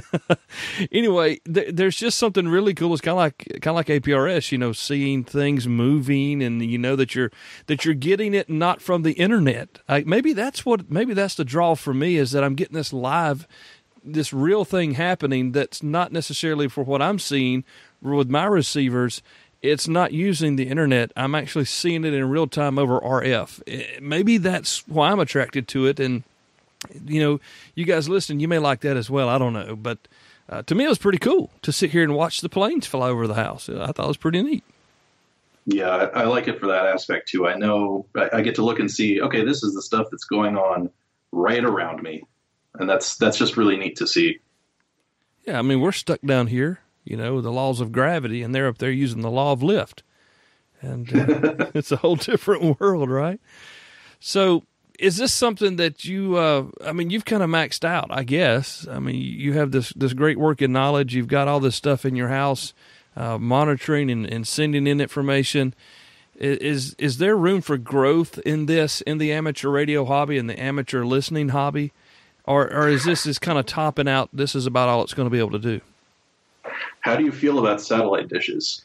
anyway, there's just something really cool. It's kind of like APRS. Seeing things moving, and that you're getting it not from the internet. Maybe that's the draw for me, is that I'm getting this live, this real thing happening. That's not necessarily for what I'm seeing with my receivers. It's not using the internet. I'm actually seeing it in real time over RF. Maybe that's why I'm attracted to it. And, you guys listening, you may like that as well. I don't know. But to me, it was pretty cool to sit here and watch the planes fly over the house. I thought it was pretty neat. Yeah, I like it for that aspect, too. I know I get to look and see, okay, this is the stuff that's going on right around me. And that's just really neat to see. Yeah, I mean, we're stuck down here. The laws of gravity, and they're up there using the law of lift. And it's a whole different world, right? So is this something that you've kind of maxed out, I guess. I mean, you have this great working knowledge. You've got all this stuff in your house, monitoring and sending in information. Is there room for growth in the amateur radio hobby and the amateur listening hobby? Or is this is kind of topping out, this is about all it's going to be able to do? How do you feel about satellite dishes?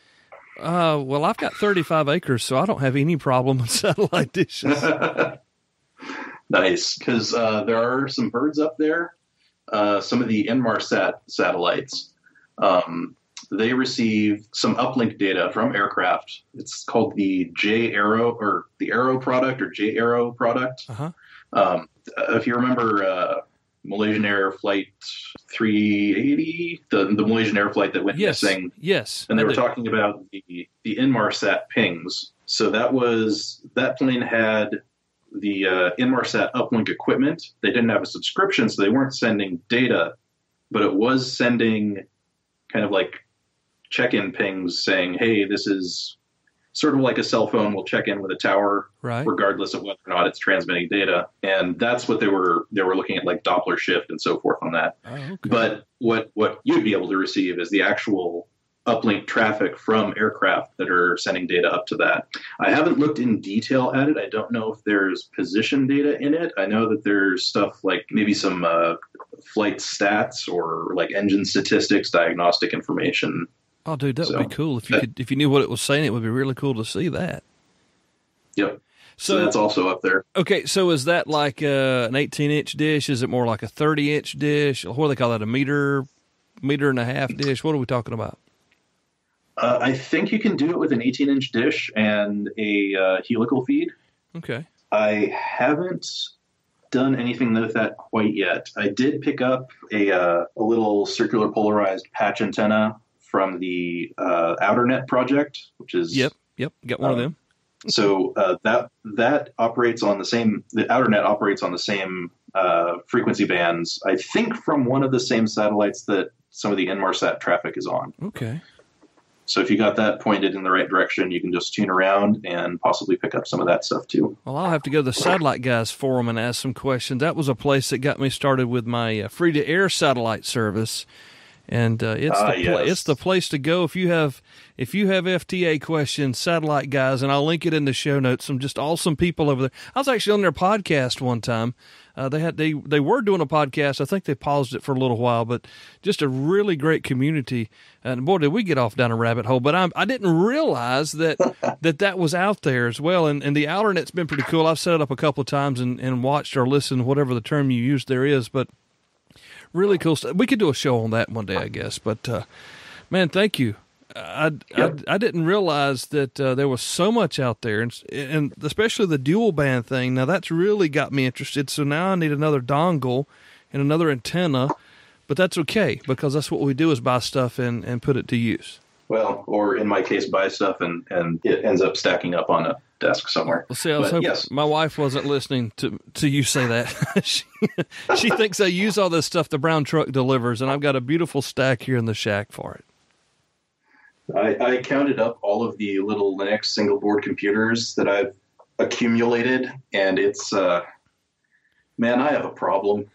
Well, I've got 35 acres, so I don't have any problem with satellite dishes. Nice, because there are some birds up there. Some of the Inmarsat satellites they receive some uplink data from aircraft. It's called the J-Aero or the Aero product or J-Aero product. Uh-huh. If you remember Malaysian Air Flight 380, the Malaysian Air flight that went missing. Yes. And they were talking about the Inmarsat pings. So that plane had the Inmarsat uplink equipment. They didn't have a subscription, so they weren't sending data, but it was sending kind of like check-in pings saying, hey, this is sort of like a cell phone will check in with a tower, right, regardless of whether or not it's transmitting data. And that's what they were looking at, like Doppler shift and so forth on that. Oh, okay. But what you'd be able to receive is the actual uplink traffic from aircraft that are sending data up to that. I haven't looked in detail at it. I don't know if there's position data in it. I know that there's stuff like maybe some flight stats or like engine statistics, diagnostic information. Oh, dude, that would be cool if you knew what it was saying. It would be really cool to see that. Yep. So that's also up there. Okay, so is that like an 18-inch dish? Is it more like a 30-inch dish? What do they call that? A meter and a half dish? What are we talking about? I think you can do it with an 18-inch dish and a helical feed. Okay. I haven't done anything with that quite yet. I did pick up a little circular polarized patch antenna from the OuterNet project, which is yep, got one of them. So that operates on the same. The OuterNet operates on the same frequency bands. I think from one of the same satellites that some of the Inmarsat traffic is on. Okay. So if you got that pointed in the right direction, you can just tune around and possibly pick up some of that stuff too. Well, I'll have to go to the Satellite Guys forum and ask some questions. That was a place that got me started with my free-to-air satellite service, and it's the place to go if you have FTA questions. Satellite Guys, and I'll link it in the show notes. Some just awesome people over there. I was actually on their podcast one time. They were doing a podcast. I think they paused it for a little while, but just a really great community. And boy, did we get off down a rabbit hole. But I didn't realize that that was out there as well. And the OuterNet's been pretty cool. I've set it up a couple of times and watched or listened, whatever the term you use there is. But really cool stuff. We could do a show on that one day, I guess. But man, thank you. I didn't realize that there was so much out there, and especially the dual band thing. Now that's really got me interested. So now I need another dongle and another antenna, but that's okay because that's what we do is buy stuff and put it to use. Well, or in my case, buy stuff and it ends up stacking up on a desk somewhere. Well, see, I was hoping my wife wasn't listening to you say that. she thinks I use all this stuff the brown truck delivers, and I've got a beautiful stack here in the shack for it. I counted up all of the little Linux single board computers that I've accumulated, and it's, man, I have a problem.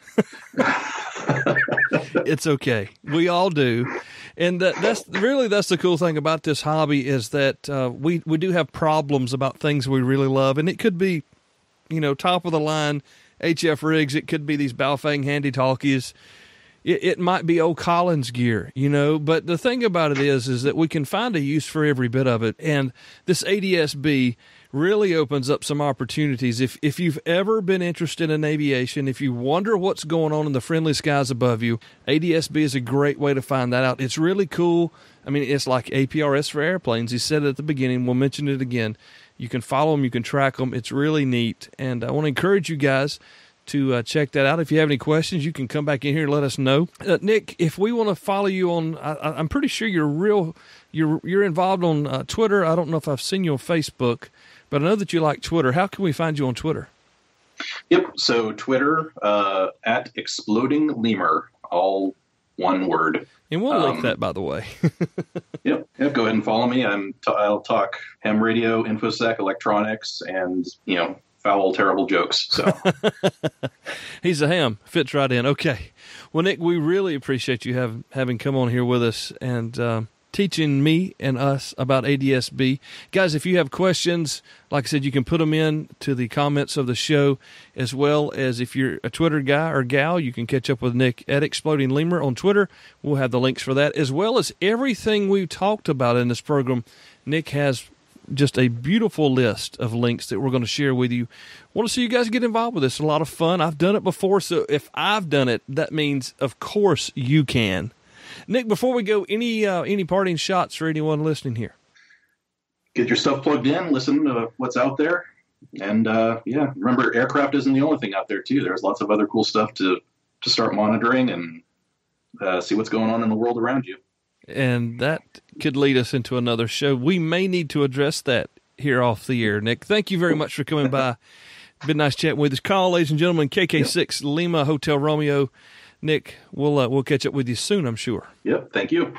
It's okay. We all do. And that's the cool thing about this hobby is that we do have problems about things we really love. And it could be, top of the line HF rigs. It could be these Baofeng handy talkies. It might be old Collins gear, but the thing about it is that we can find a use for every bit of it. And this ADS-B really opens up some opportunities. If you've ever been interested in aviation, if you wonder what's going on in the friendly skies above you, ADS-B is a great way to find that out. It's really cool. I mean, it's like APRS for airplanes. He said it at the beginning. We'll mention it again. You can follow them. You can track them. It's really neat. And I want to encourage you guys to check that out. If you have any questions, you can come back in here and let us know. Nick, if we want to follow you on, I'm pretty sure you're involved on Twitter. I don't know if I've seen you on Facebook, but I know that you like Twitter. How can we find you on Twitter? Yep. So Twitter at Exploding Lemur, all one word. And we'll link that, by the way. Yep. Go ahead and follow me. I'll talk ham radio, InfoSec, electronics, and foul, terrible jokes. So he's a ham. Fits right in. Okay. Well, Nick, we really appreciate you having come on here with us and teaching me and us about ADS-B. Guys, if you have questions, like I said, you can put them in to the comments of the show, as well as if you're a Twitter guy or gal, you can catch up with Nick at Exploding Lemur on Twitter. We'll have the links for that, as well as everything we've talked about in this program. Nick has just a beautiful list of links that we're going to share with you. Want to see you guys get involved with this. It's a lot of fun. I've done it before, so if I've done it, that means, of course, you can. Nick, before we go, any parting shots for anyone listening here? Get your stuff plugged in, listen to what's out there. And remember, aircraft isn't the only thing out there, too. There's lots of other cool stuff to start monitoring and see what's going on in the world around you. And that could lead us into another show. We may need to address that here off the air, Nick. Thank you very much for coming by. Been nice chatting with us. Call, ladies and gentlemen, KK6 Lima Hotel Romeo. Nick, we'll catch up with you soon, I'm sure. Yep, thank you.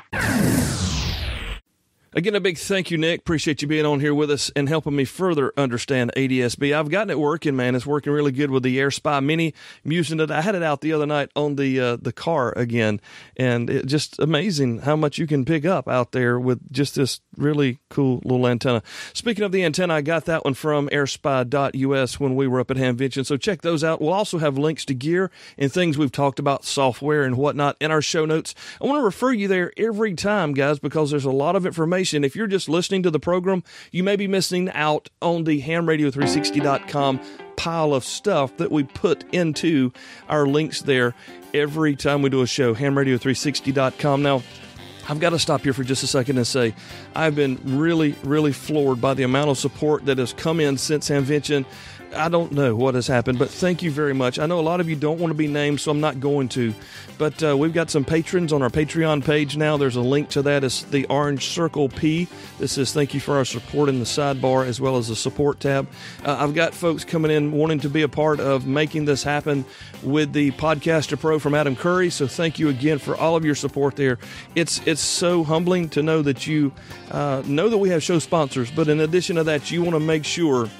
Again, a big thank you, Nick. Appreciate you being on here with us and helping me further understand ADS-B. I've gotten it working, man. It's working really good with the Air Spy Mini. I'm using it. I had it out the other night on the car again, and it's just amazing how much you can pick up out there with just this really cool little antenna. Speaking of the antenna, I got that one from airspy.us when we were up at Hamvention, so check those out. We'll also have links to gear and things we've talked about, software and whatnot, in our show notes. I want to refer you there every time, guys, because there's a lot of information. If you're just listening to the program, you may be missing out on the hamradio360.com pile of stuff that we put into our links there every time we do a show, hamradio360.com. Now, I've got to stop here for just a second and say I've been really, really floored by the amount of support that has come in since Hamvention. I don't know what has happened, but thank you very much. I know a lot of you don't want to be named, so I'm not going to. But we've got some patrons on our Patreon page now. There's a link to that. It's the orange circle P. This says thank you for our support in the sidebar as well as the support tab. I've got folks coming in wanting to be a part of making this happen with the Podcaster Pro from Adam Curry. So thank you again for all of your support there. It's so humbling to know that you know that we have show sponsors, but in addition to that, you want to make sure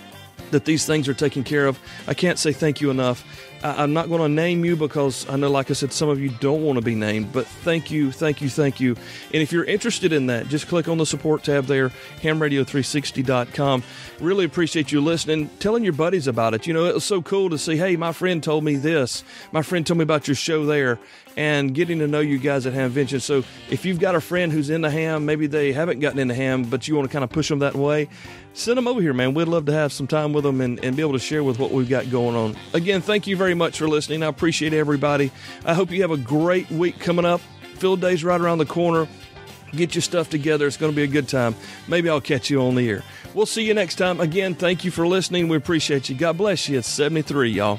that these things are taken care of. I can't say thank you enough. I'm not going to name you because I know, like I said, some of you don't want to be named, but thank you, thank you, thank you. And if you're interested in that, just click on the support tab there, hamradio360.com. Really appreciate you listening, telling your buddies about it. You know, it was so cool to see, hey, my friend told me this. My friend told me about your show there, and getting to know you guys at Hamvention. So if you've got a friend who's into ham, maybe they haven't gotten into ham, but you want to kind of push them that way, send them over here, man. We'd love to have some time with them and be able to share with what we've got going on. Again, thank you very much for listening. I appreciate everybody. I hope you have a great week coming up. Field day's right around the corner. Get your stuff together. It's going to be a good time. Maybe I'll catch you on the air. We'll see you next time. Again, thank you for listening. We appreciate you. God bless you. It's 73, y'all.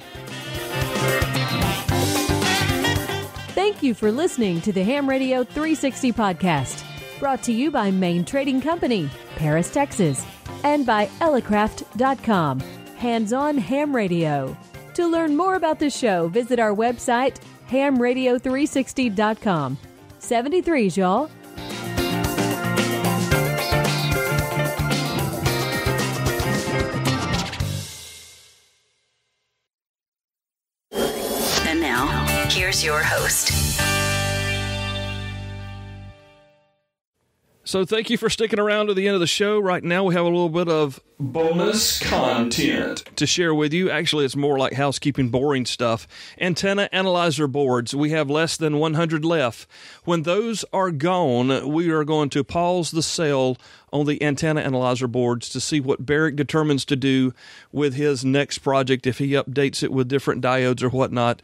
Thank you for listening to the Ham Radio 360 podcast, brought to you by Main Trading Company, Paris, Texas, and by Elecraft.com, hands-on ham radio. To learn more about the show, visit our website, hamradio360.com. 73s, y'all. And now, here's your host. So thank you for sticking around to the end of the show. Right now we have a little bit of bonus content to share with you. Actually, it's more like housekeeping, boring stuff. Antenna analyzer boards. We have less than 100 left. When those are gone, we are going to pause the sale on the antenna analyzer boards to see what Barrick determines to do with his next project, if he updates it with different diodes or whatnot.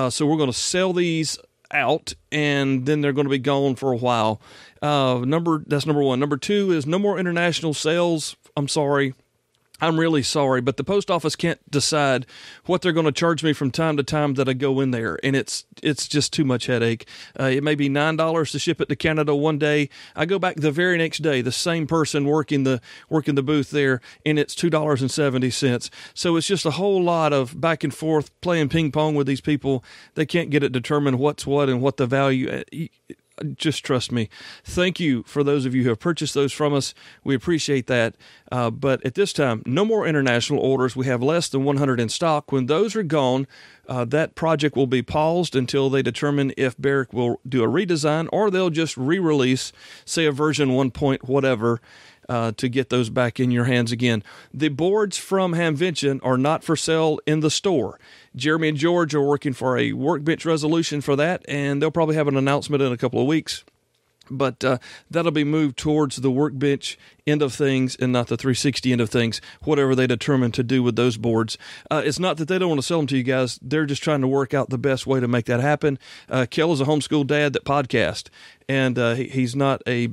So we're going to sell these out, and then they're going to be gone for a while. That's number one. Number two is no more international sales. I'm sorry. I'm really sorry, but the post office can't decide what they're going to charge me from time to time that I go in there, and it's just too much headache. It may be $9 to ship it to Canada one day. I go back the very next day, the same person working the booth there, and it's $2.70. So it's just a whole lot of back and forth playing ping pong with these people. They can't get it determined what's what and what the value. Just trust me. Thank you for those of you who have purchased those from us. We appreciate that. But at this time, no more international orders. We have less than 100 in stock. When those are gone, that project will be paused until they determine if Barrick will do a redesign or they'll just re-release, say, a version 1 point whatever, to get those back in your hands again. The boards from Hamvention are not for sale in the store. Jeremy and George are working for a workbench resolution for that, and they'll probably have an announcement in a couple of weeks. But that'll be moved towards the workbench end of things and not the 360 end of things, whatever they determine to do with those boards. It's not that they don't want to sell them to you guys. They're just trying to work out the best way to make that happen. Kel is a homeschool dad that podcast, and he's not a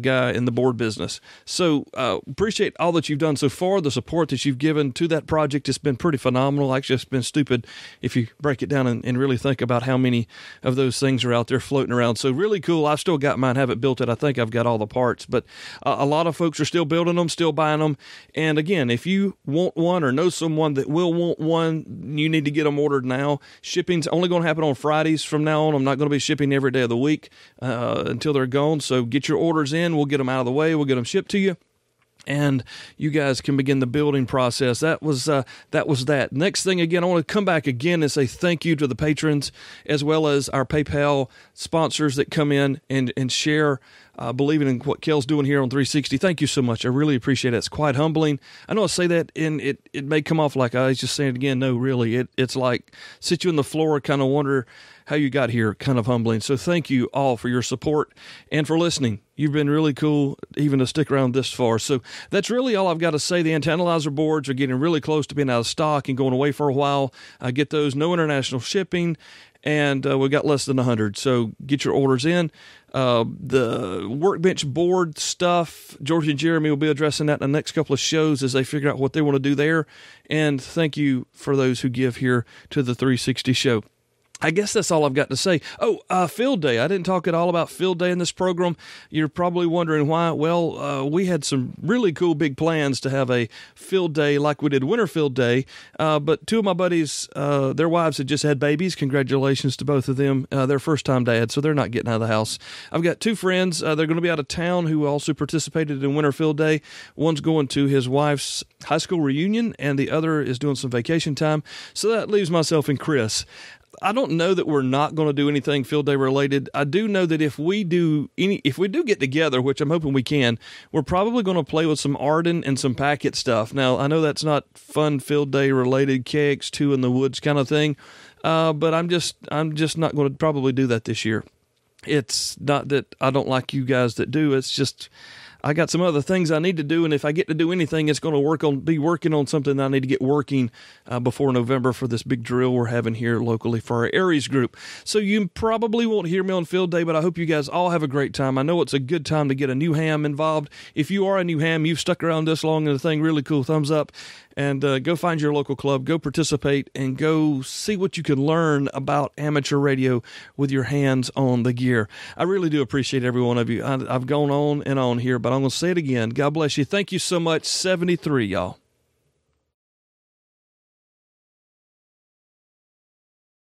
guy in the board business. So appreciate all that you've done so far, the support that you've given to that project. It's been pretty phenomenal. Actually, it's been stupid if you break it down and really think about how many of those things are out there floating around. So really cool. I've still got mine, haven't built it. I think I've got all the parts, but a lot of folks are still building them, still buying them. And again, if you want one or know someone that will want one, you need to get them ordered now. Shipping's only going to happen on Fridays from now on. I'm not going to be shipping every day of the week until they're gone. So get your orders in. We'll get them out of the way. We'll get them shipped to you, and you guys can begin the building process. That was that. Next thing, again, I want to come back again and say thank you to the patrons as well as our PayPal sponsors that come in and share believing in what Kel's doing here on 360. Thank you so much. I really appreciate it. It's quite humbling. I know I say that, and it may come off like I was just saying it again. No, really, it's like sit you on the floor, kind of wonder how you got here, kind of humbling. So thank you all for your support and for listening. You've been really cool even to stick around this far. So that's really all I've got to say. The Antanalyzer boards are getting really close to being out of stock and going away for a while. Get those, no international shipping, and we've got less than 100. So get your orders in. The workbench board stuff, George and Jeremy will be addressing that in the next couple of shows as they figure out what they want to do there. And thank you for those who give here to the 360 show. I guess that's all I've got to say. Field Day. I didn't talk at all about Field Day in this program. You're probably wondering why. Well, we had some really cool big plans to have a Field Day like we did Winter Field Day, but two of my buddies, their wives had just had babies. Congratulations to both of them. They're first-time dads, so they're not getting out of the house. I've got two friends. They're going to be out of town who also participated in Winter Field Day. One's going to his wife's high school reunion, and the other is doing some vacation time. So that leaves myself and Chris. I don't know that we're not going to do anything Field Day related. I do know that if we do get together, which I'm hoping we can, we're probably going to play with some Arden and some Packet stuff. Now, I know that's not fun Field Day related, KX2 in the woods kind of thing, but I'm just not going to probably do that this year. It's not that I don't like you guys that do. It's just I got some other things I need to do, and if I get to do anything, it's going to be working on something that I need to get working before November for this big drill we're having here locally for our Aries group. So you probably won't hear me on Field Day, but I hope you guys all have a great time. I know it's a good time to get a new ham involved. If you are a new ham, you've stuck around this long and the thing really cool, thumbs up. And go find your local club, go participate, and go see what you can learn about amateur radio with your hands on the gear. I really do appreciate every one of you. I've gone on and on here, but I'm going to say it again. God bless you. Thank you so much. 73, y'all.